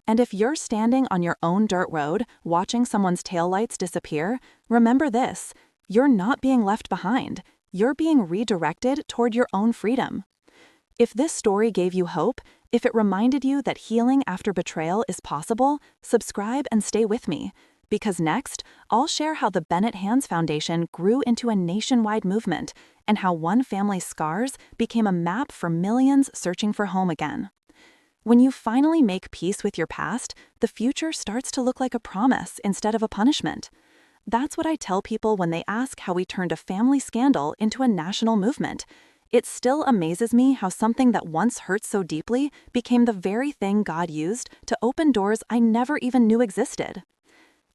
And if you're standing on your own dirt road watching someone's taillights disappear, remember this, you're not being left behind. You're being redirected toward your own freedom. If this story gave you hope, if it reminded you that healing after betrayal is possible, subscribe and stay with me. Because next, I'll share how the Bennett Hands Foundation grew into a nationwide movement and how one family's scars became a map for millions searching for home again. When you finally make peace with your past, the future starts to look like a promise instead of a punishment. That's what I tell people when they ask how we turned a family scandal into a national movement. It still amazes me how something that once hurt so deeply became the very thing God used to open doors I never even knew existed.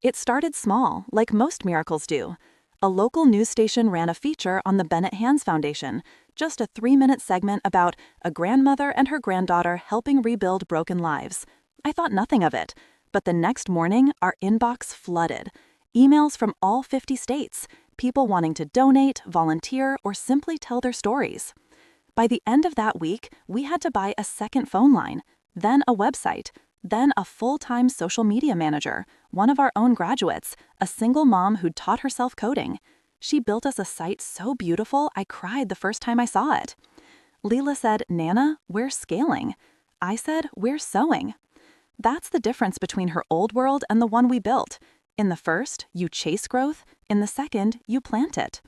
It started small, like most miracles do. A local news station ran a feature on the Bennett Hands Foundation, just a 3-minute segment about a grandmother and her granddaughter helping rebuild broken lives. I thought nothing of it, but the next morning, our inbox flooded. Emails from all 50 states, people wanting to donate, volunteer, or simply tell their stories. By the end of that week, we had to buy a second phone line, then a website, then a full-time social media manager, one of our own graduates, a single mom who'd taught herself coding. She built us a site so beautiful I cried the first time I saw it. Leela said, Nana, we're scaling. I said, we're sewing. That's the difference between her old world and the one we built. In the first, you chase growth. In the second, you plant it.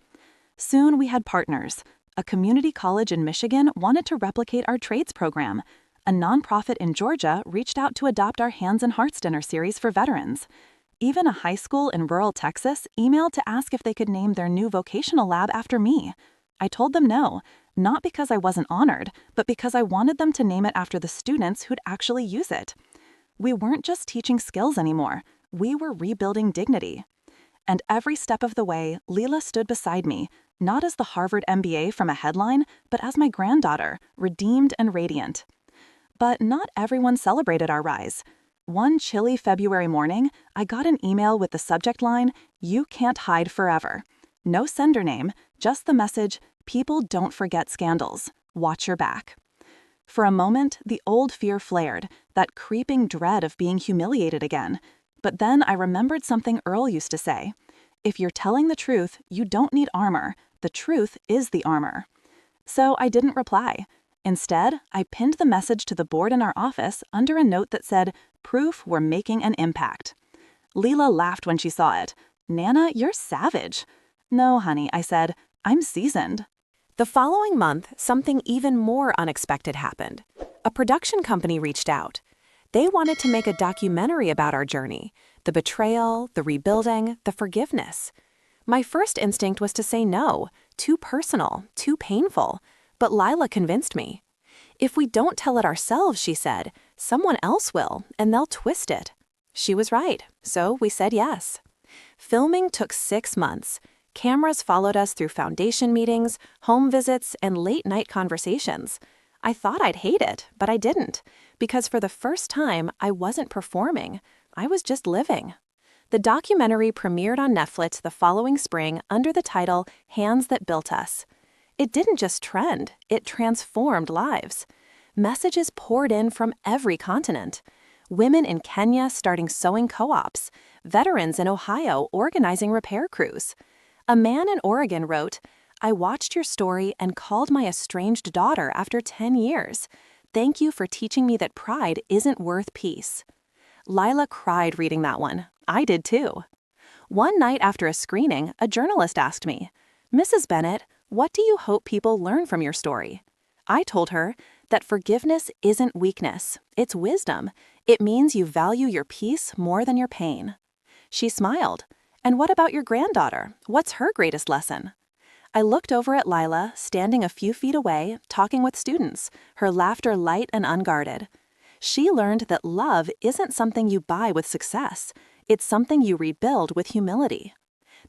Soon we had partners. A community college in Michigan wanted to replicate our trades program. A nonprofit in Georgia reached out to adopt our Hands and Hearts Dinner series for veterans. Even a high school in rural Texas emailed to ask if they could name their new vocational lab after me. I told them no, not because I wasn't honored, but because I wanted them to name it after the students who'd actually use it. We weren't just teaching skills anymore. We were rebuilding dignity. And every step of the way, Leela stood beside me, not as the Harvard MBA from a headline, but as my granddaughter, redeemed and radiant. But not everyone celebrated our rise. One chilly February morning, I got an email with the subject line, "You can't hide forever." No sender name, just the message, "People don't forget scandals. Watch your back." For a moment, the old fear flared, that creeping dread of being humiliated again. But then I remembered something Earl used to say. If you're telling the truth, you don't need armor. The truth is the armor. So I didn't reply. Instead, I pinned the message to the board in our office under a note that said, "Proof we're making an impact." Leela laughed when she saw it. "Nana, you're savage." "No, honey," I said, "I'm seasoned." The following month, something even more unexpected happened. A production company reached out. They wanted to make a documentary about our journey, the betrayal, the rebuilding, the forgiveness. My first instinct was to say no, too personal, too painful. But Lila convinced me. If we don't tell it ourselves, she said, someone else will, and they'll twist it. She was right, so we said yes. Filming took 6 months. Cameras followed us through foundation meetings, home visits, and late-night conversations. I thought I'd hate it, but I didn't, because for the first time, I wasn't performing. I was just living. The documentary premiered on Netflix the following spring under the title Hands That Built Us. It didn't just trend, it transformed lives. Messages poured in from every continent. Women in Kenya starting sewing co-ops, veterans in Ohio organizing repair crews. A man in Oregon wrote, "I watched your story and called my estranged daughter after 10 years. Thank you for teaching me that pride isn't worth peace." Lila cried reading that one. I did too. One night after a screening, a journalist asked me, "Mrs. Bennett, what do you hope people learn from your story?" I told her that forgiveness isn't weakness, it's wisdom. It means you value your peace more than your pain. She smiled. "And what about your granddaughter? What's her greatest lesson?" I looked over at Lila, standing a few feet away, talking with students, her laughter light and unguarded. She learned that love isn't something you buy with success. It's something you rebuild with humility.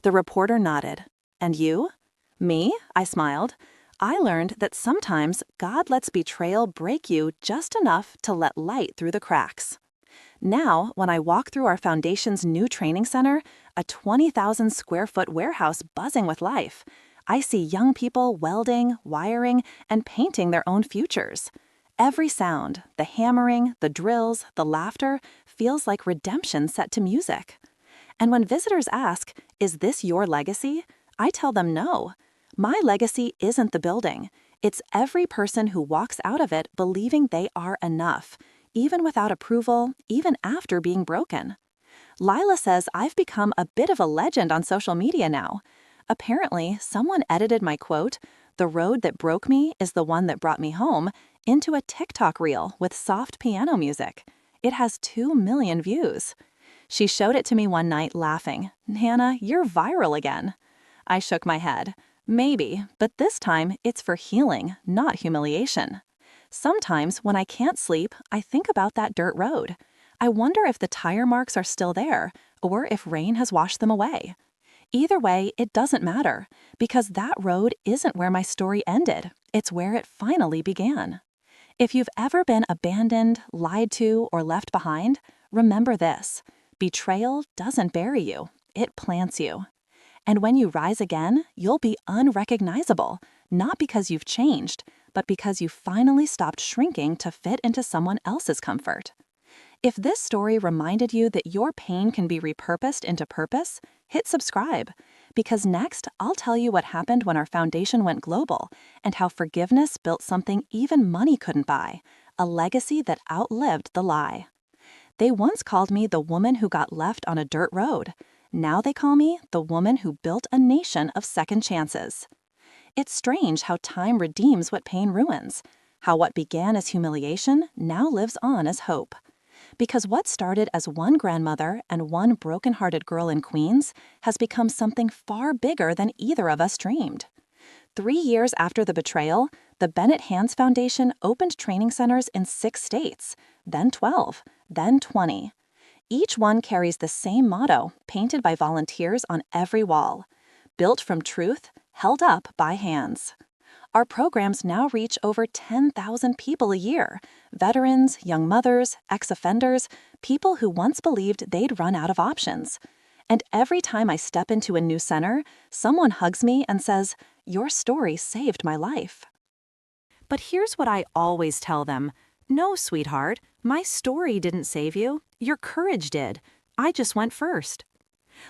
The reporter nodded. "And you?" "Me?" I smiled. I learned that sometimes God lets betrayal break you just enough to let light through the cracks. Now, when I walk through our foundation's new training center, a 20,000 square foot warehouse buzzing with life, I see young people welding, wiring, and painting their own futures. Every sound, the hammering, the drills, the laughter, feels like redemption set to music. And when visitors ask, "Is this your legacy?" I tell them no. My legacy isn't the building. It's every person who walks out of it believing they are enough, even without approval, even after being broken. Lila says I've become a bit of a legend on social media now. Apparently, someone edited my quote, "The road that broke me is the one that brought me home," into a TikTok reel with soft piano music. It has 2 million views. She showed it to me one night laughing. "Nana, you're viral again." I shook my head. Maybe, but this time it's for healing, not humiliation. Sometimes when I can't sleep, I think about that dirt road. I wonder if the tire marks are still there, or if rain has washed them away. Either way, it doesn't matter, because that road isn't where my story ended. It's where it finally began. If you've ever been abandoned, lied to, or left behind, remember this: betrayal doesn't bury you, it plants you. And when you rise again, you'll be unrecognizable, not because you've changed, but because you finally stopped shrinking to fit into someone else's comfort. If this story reminded you that your pain can be repurposed into purpose, hit subscribe. because next I'll tell you what happened when our foundation went global and how forgiveness built something even money couldn't buy, a legacy that outlived the lie. They once called me the woman who got left on a dirt road. Now they call me the woman who built a nation of second chances. It's strange how time redeems what pain ruins, how what began as humiliation now lives on as hope. Because what started as one grandmother and one broken-hearted girl in Queens has become something far bigger than either of us dreamed. 3 years after the betrayal, the Bennett Hands Foundation opened training centers in 6 states, then 12, then 20. Each one carries the same motto, painted by volunteers on every wall: built from truth, held up by hands. Our programs now reach over 10,000 people a year: veterans, young mothers, ex-offenders, people who once believed they'd run out of options. And every time I step into a new center, someone hugs me and says, "Your story saved my life." But here's what I always tell them. No, sweetheart, my story didn't save you. Your courage did. I just went first.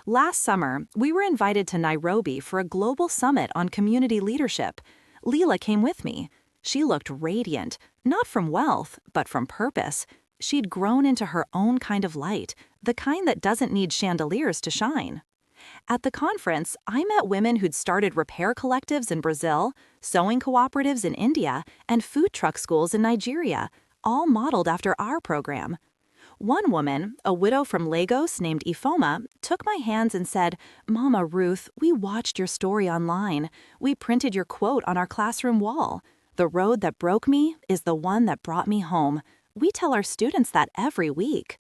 Last summer, we were invited to Nairobi for a global summit on community leadership. Leela came with me. She looked radiant, not from wealth, but from purpose. She'd grown into her own kind of light, the kind that doesn't need chandeliers to shine. At the conference, I met women who'd started repair collectives in Brazil, sewing cooperatives in India, and food truck schools in Nigeria, all modeled after our program. One woman, a widow from Lagos named Ifoma, took my hands and said, "Mama Ruth, we watched your story online. We printed your quote on our classroom wall. The road that broke me is the one that brought me home. We tell our students that every week."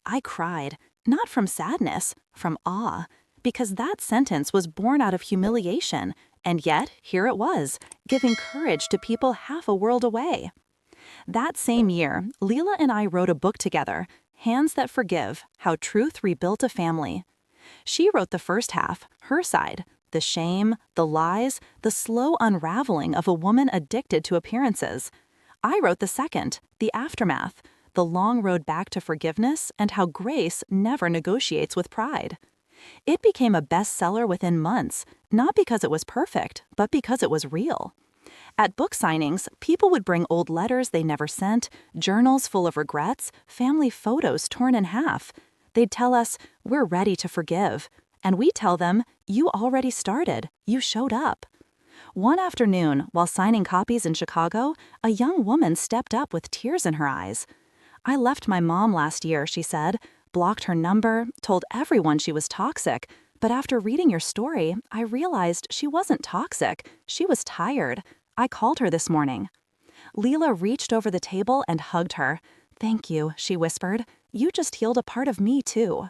I cried, not from sadness, from awe, because that sentence was born out of humiliation, and yet here it was, giving courage to people half a world away. That same year, Leela and I wrote a book together, Hands That Forgive: How Truth Rebuilt a Family. She wrote the first half, her side, the shame, the lies, the slow unraveling of a woman addicted to appearances. I wrote the second, the aftermath, the long road back to forgiveness and how grace never negotiates with pride. It became a bestseller within months, not because it was perfect, but because it was real. At book signings, people would bring old letters they never sent, journals full of regrets, family photos torn in half. They'd tell us, "We're ready to forgive." And we tell them, "You already started. You showed up." One afternoon, while signing copies in Chicago, a young woman stepped up with tears in her eyes. "I left my mom last year," she said, "blocked her number, told everyone she was toxic. But after reading your story, I realized she wasn't toxic. She was tired. I called her this morning." Leela reached over the table and hugged her. "Thank you," she whispered. "You just healed a part of me, too."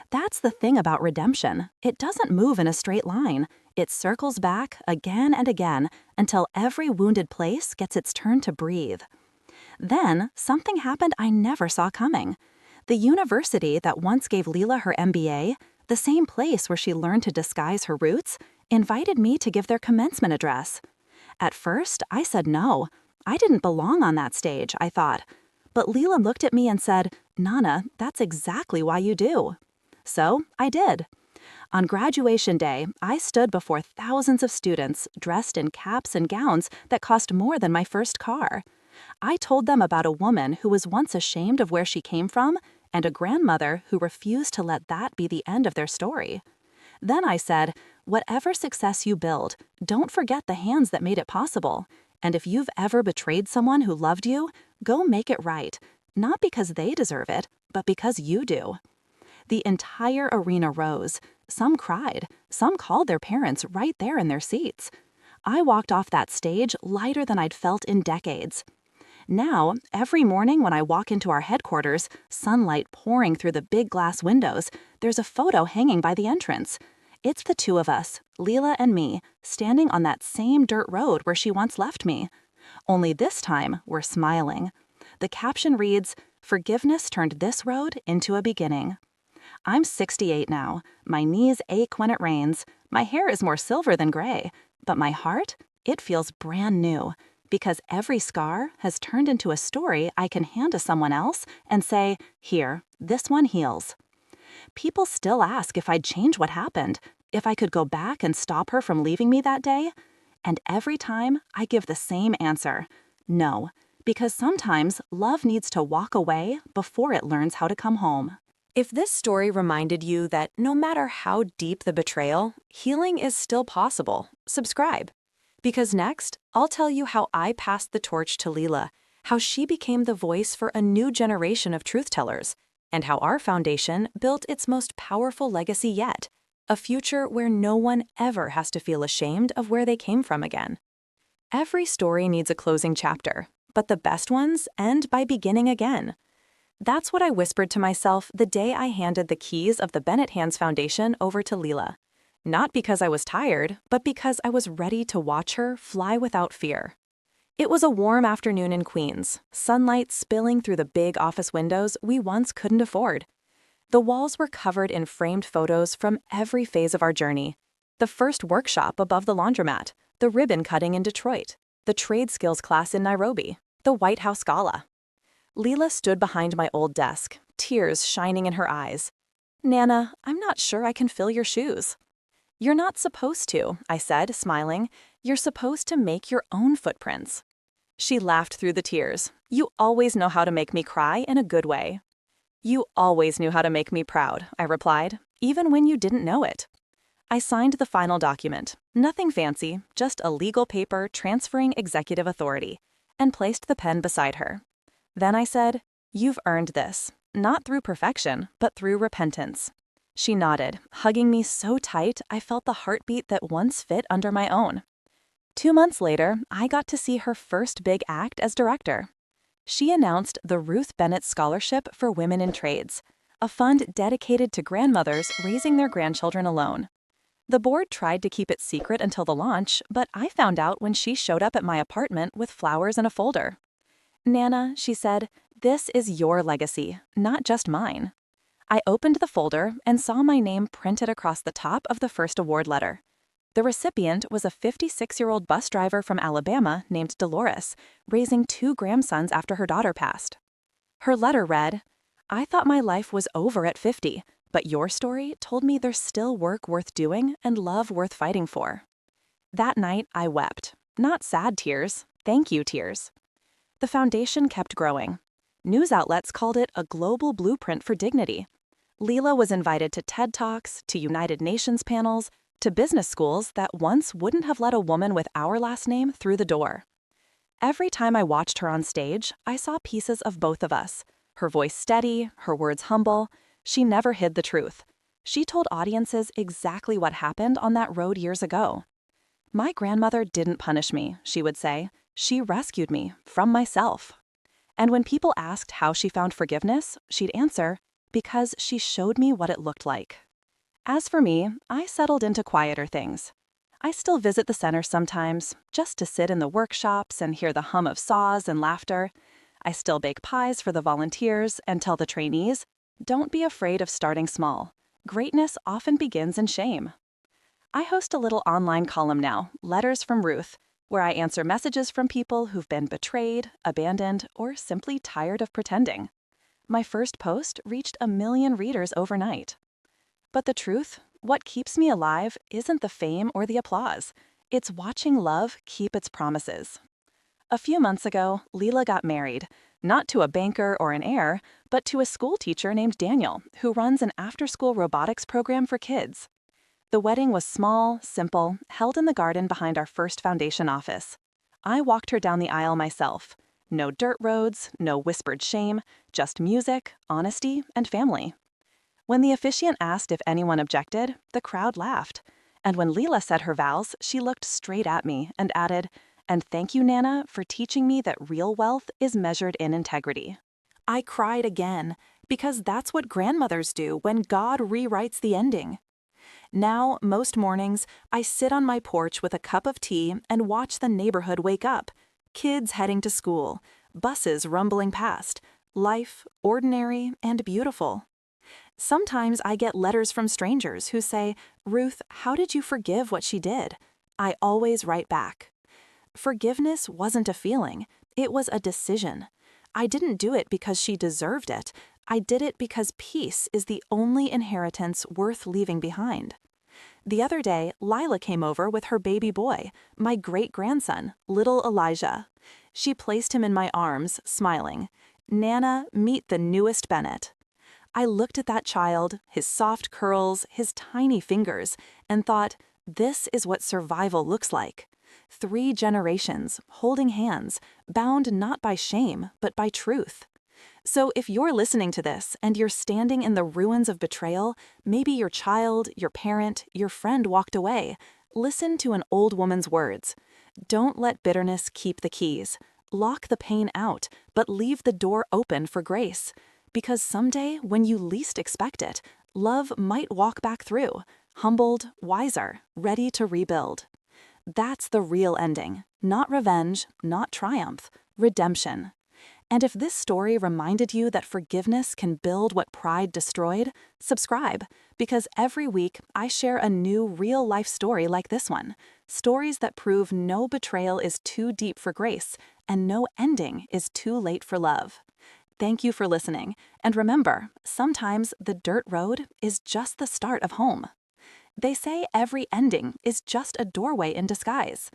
That's the thing about redemption. It doesn't move in a straight line. It circles back again and again until every wounded place gets its turn to breathe. Then, something happened I never saw coming. The university that once gave Leela her MBA, the same place where she learned to disguise her roots, invited me to give their commencement address. At first, I said no. I didn't belong on that stage, I thought. But Leela looked at me and said, "Nana, that's exactly why you do." So I did. On graduation day, I stood before thousands of students dressed in caps and gowns that cost more than my first car. I told them about a woman who was once ashamed of where she came from and a grandmother who refused to let that be the end of their story. Then I said, "Whatever success you build, don't forget the hands that made it possible. And if you've ever betrayed someone who loved you, go make it right, not because they deserve it, but because you do." The entire arena rose. Some cried. Some called their parents right there in their seats. I walked off that stage lighter than I'd felt in decades. Now, every morning when I walk into our headquarters, sunlight pouring through the big glass windows, there's a photo hanging by the entrance. It's the two of us, Leela and me, standing on that same dirt road where she once left me. Only this time, we're smiling. The caption reads, "Forgiveness turned this road into a beginning." I'm 68 now. My knees ache when it rains. My hair is more silver than gray. But my heart, it feels brand new. Because every scar has turned into a story I can hand to someone else and say, "Here, this one heals." People still ask if I'd change what happened, if I could go back and stop her from leaving me that day. And every time I give the same answer, no, because sometimes love needs to walk away before it learns how to come home. If this story reminded you that no matter how deep the betrayal, healing is still possible, subscribe. Because next, I'll tell you how I passed the torch to Leela, how she became the voice for a new generation of truth-tellers, and how our foundation built its most powerful legacy yet, a future where no one ever has to feel ashamed of where they came from again. Every story needs a closing chapter, but the best ones end by beginning again. That's what I whispered to myself the day I handed the keys of the Bennett Hands Foundation over to Leela. Not because I was tired, but because I was ready to watch her fly without fear. It was a warm afternoon in Queens, sunlight spilling through the big office windows we once couldn't afford. The walls were covered in framed photos from every phase of our journey. The first workshop above the laundromat, the ribbon cutting in Detroit, the trade skills class in Nairobi, the White House Gala. Leela stood behind my old desk, tears shining in her eyes. "Nana, I'm not sure I can fill your shoes." "You're not supposed to," I said, smiling. "You're supposed to make your own footprints." She laughed through the tears. "You always know how to make me cry in a good way." "You always knew how to make me proud," I replied, "even when you didn't know it." I signed the final document, nothing fancy, just a legal paper transferring executive authority, and placed the pen beside her. Then I said, "You've earned this, not through perfection, but through repentance." She nodded, hugging me so tight I felt the heartbeat that once fit under my own. 2 months later, I got to see her first big act as director. She announced the Ruth Bennett Scholarship for Women in Trades, a fund dedicated to grandmothers raising their grandchildren alone. The board tried to keep it secret until the launch, but I found out when she showed up at my apartment with flowers and a folder. "Nana," she said, "this is your legacy, not just mine." I opened the folder and saw my name printed across the top of the first award letter. The recipient was a 56-year-old bus driver from Alabama named Dolores, raising 2 grandsons after her daughter passed. Her letter read, "I thought my life was over at 50, but your story told me there's still work worth doing and love worth fighting for." That night, I wept. Not sad tears, thank you tears. The foundation kept growing. News outlets called it a global blueprint for dignity. Leela was invited to TED Talks, to United Nations panels, to business schools that once wouldn't have let a woman with our last name through the door. Every time I watched her on stage, I saw pieces of both of us. Her voice steady, her words humble. She never hid the truth. She told audiences exactly what happened on that road years ago. "My grandmother didn't punish me," she would say. "She rescued me from myself." And when people asked how she found forgiveness, she'd answer, "Because she showed me what it looked like." As for me, I settled into quieter things. I still visit the center sometimes, just to sit in the workshops and hear the hum of saws and laughter. I still bake pies for the volunteers and tell the trainees, "Don't be afraid of starting small. Greatness often begins in shame." I host a little online column now, Letters from Ruth, where I answer messages from people who've been betrayed, abandoned, or simply tired of pretending. My first post reached 1 million readers overnight. But the truth, what keeps me alive isn't the fame or the applause. It's watching love keep its promises. A few months ago, Leela got married, not to a banker or an heir, but to a school teacher named Daniel, who runs an after-school robotics program for kids. The wedding was small, simple, held in the garden behind our first foundation office. I walked her down the aisle myself. No dirt roads, no whispered shame, just music, honesty, and family. When the officiant asked if anyone objected, the crowd laughed. And when Leela said her vows, she looked straight at me and added, "And thank you, Nana, for teaching me that real wealth is measured in integrity." I cried again, because that's what grandmothers do when God rewrites the ending. Now, most mornings, I sit on my porch with a cup of tea and watch the neighborhood wake up. Kids heading to school, buses rumbling past, life ordinary and beautiful. Sometimes I get letters from strangers who say, "Ruth, how did you forgive what she did?" I always write back. Forgiveness wasn't a feeling, it was a decision. I didn't do it because she deserved it. I did it because peace is the only inheritance worth leaving behind. The other day, Lila came over with her baby boy, my great-grandson, little Elijah. She placed him in my arms, smiling. "Nana, meet the newest Bennett." I looked at that child, his soft curls, his tiny fingers, and thought, this is what survival looks like. 3 generations, holding hands, bound not by shame, but by truth. So if you're listening to this and you're standing in the ruins of betrayal, maybe your child, your parent, your friend walked away, listen to an old woman's words. Don't let bitterness keep the keys. Lock the pain out, but leave the door open for grace. Because someday, when you least expect it, love might walk back through, humbled, wiser, ready to rebuild. That's the real ending. Not revenge, not triumph, redemption. And if this story reminded you that forgiveness can build what pride destroyed, subscribe, because every week I share a new real-life story like this one. Stories that prove no betrayal is too deep for grace, and no ending is too late for love. Thank you for listening, and remember, sometimes the dirt road is just the start of home. They say every ending is just a doorway in disguise.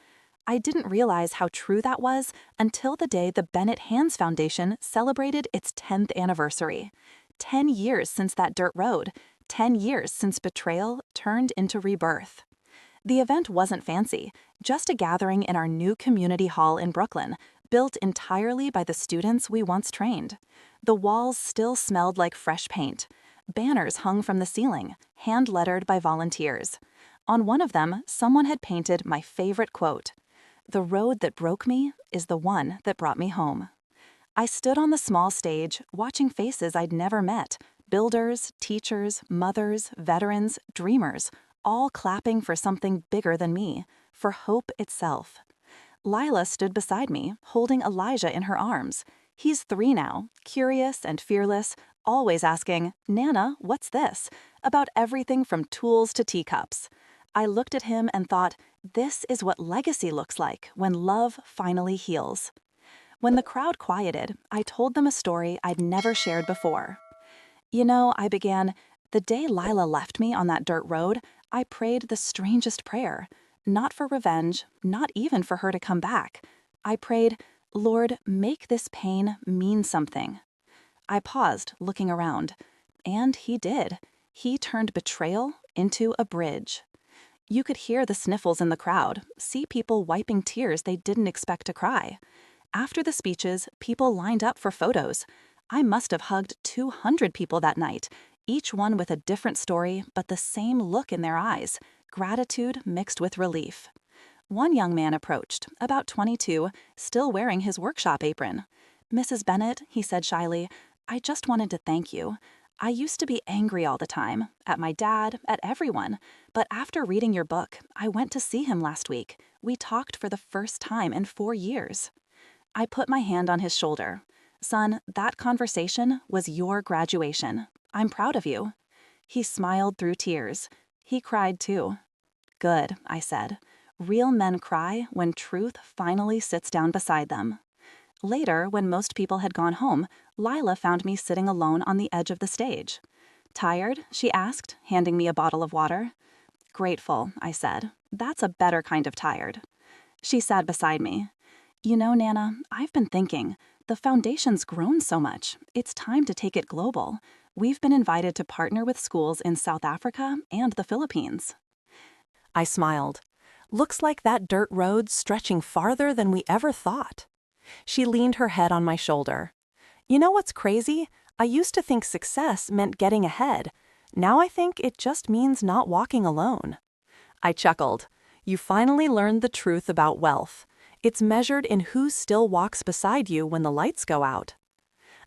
I didn't realize how true that was until the day the Bennett Hands Foundation celebrated its 10th anniversary. 10 years since that dirt road, 10 years since betrayal turned into rebirth. The event wasn't fancy, just a gathering in our new community hall in Brooklyn, built entirely by the students we once trained. The walls still smelled like fresh paint. Banners hung from the ceiling, hand-lettered by volunteers. On one of them, someone had painted my favorite quote: "The road that broke me is the one that brought me home." I stood on the small stage, watching faces I'd never met, builders, teachers, mothers, veterans, dreamers, all clapping for something bigger than me, for hope itself. Lila stood beside me, holding Elijah in her arms. He's 3 now, curious and fearless, always asking, "Nana, what's this?" about everything from tools to teacups. I looked at him and thought, this is what legacy looks like when love finally heals. When the crowd quieted, I told them a story I'd never shared before. "You know," I began, "the day Lila left me on that dirt road, I prayed the strangest prayer. Not for revenge, not even for her to come back. I prayed, 'Lord, make this pain mean something.'" I paused, looking around. And he did. He turned betrayal into a bridge. You could hear the sniffles in the crowd, see people wiping tears they didn't expect to cry. After the speeches, people lined up for photos. I must have hugged 200 people that night, each one with a different story but the same look in their eyes, gratitude mixed with relief. One young man approached, about 22, still wearing his workshop apron. "Mrs. Bennett," he said shyly, "I just wanted to thank you. I used to be angry all the time, at my dad, at everyone, but after reading your book, I went to see him last week. We talked for the first time in 4 years. I put my hand on his shoulder. "Son, that conversation was your graduation. I'm proud of you." He smiled through tears. He cried too. "Good," I said. "Real men cry when truth finally sits down beside them." Later, when most people had gone home, Lila found me sitting alone on the edge of the stage. "Tired?" she asked, handing me a bottle of water. "Grateful," I said. "That's a better kind of tired." She sat beside me. "You know, Nana, I've been thinking, the foundation's grown so much. It's time to take it global. We've been invited to partner with schools in South Africa and the Philippines." I smiled. "Looks like that dirt road's stretching farther than we ever thought." She leaned her head on my shoulder. "You know what's crazy? I used to think success meant getting ahead. Now I think it just means not walking alone." I chuckled. "You finally learned the truth about wealth. It's measured in who still walks beside you when the lights go out."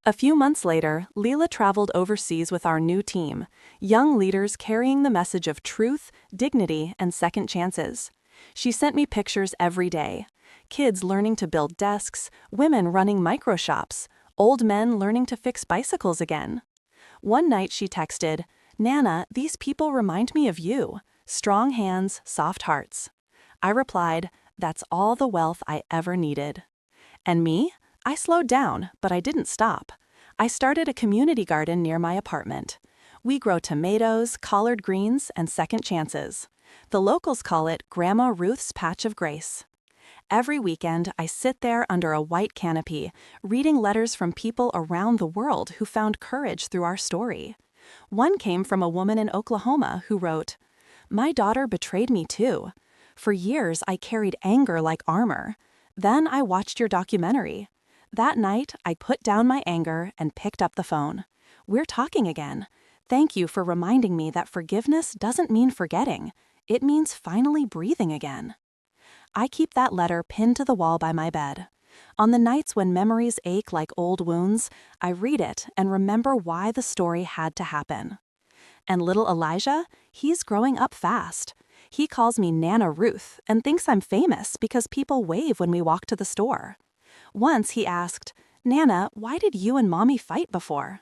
A few months later, Leela traveled overseas with our new team, young leaders carrying the message of truth, dignity, and second chances. She sent me pictures every day. Kids learning to build desks, women running micro shops, old men learning to fix bicycles again. One night she texted, "Nana, these people remind me of you. Strong hands, soft hearts." I replied, "That's all the wealth I ever needed." And me? I slowed down, but I didn't stop. I started a community garden near my apartment. We grow tomatoes, collard greens, and second chances. The locals call it Grandma Ruth's Patch of Grace. Every weekend, I sit there under a white canopy, reading letters from people around the world who found courage through our story. One came from a woman in Oklahoma who wrote, "My daughter betrayed me too. For years, I carried anger like armor. Then I watched your documentary. That night, I put down my anger and picked up the phone. We're talking again. Thank you for reminding me that forgiveness doesn't mean forgetting. It means finally breathing again." I keep that letter pinned to the wall by my bed. On the nights when memories ache like old wounds, I read it and remember why the story had to happen. And little Elijah, he's growing up fast. He calls me Nana Ruth and thinks I'm famous because people wave when we walk to the store. Once he asked, "Nana, why did you and Mommy fight before?"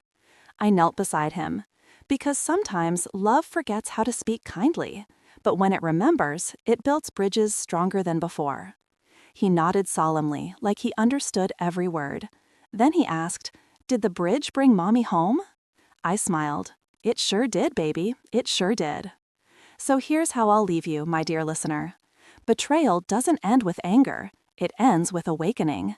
I knelt beside him. Because sometimes love forgets how to speak kindly, but when it remembers, it builds bridges stronger than before. He nodded solemnly, like he understood every word. Then he asked, "Did the bridge bring Mommy home?" I smiled. "It sure did, baby. It sure did." So here's how I'll leave you, my dear listener. Betrayal doesn't end with anger. It ends with awakening.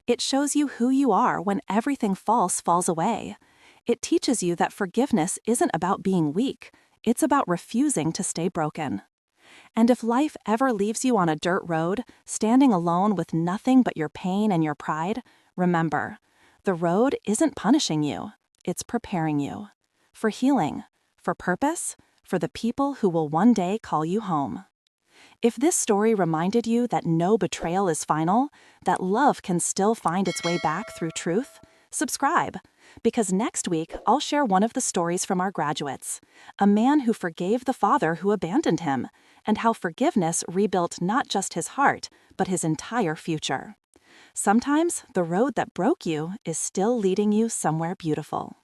It shows you who you are when everything false falls away. It teaches you that forgiveness isn't about being weak. It's about refusing to stay broken. And if life ever leaves you on a dirt road, standing alone with nothing but your pain and your pride, remember, the road isn't punishing you. It's preparing you. For healing, for purpose, for the people who will one day call you home. If this story reminded you that no betrayal is final, that love can still find its way back through truth, subscribe, because next week I'll share one of the stories from our graduates, a man who forgave the father who abandoned him, and how forgiveness rebuilt not just his heart, but his entire future. Sometimes the road that broke you is still leading you somewhere beautiful.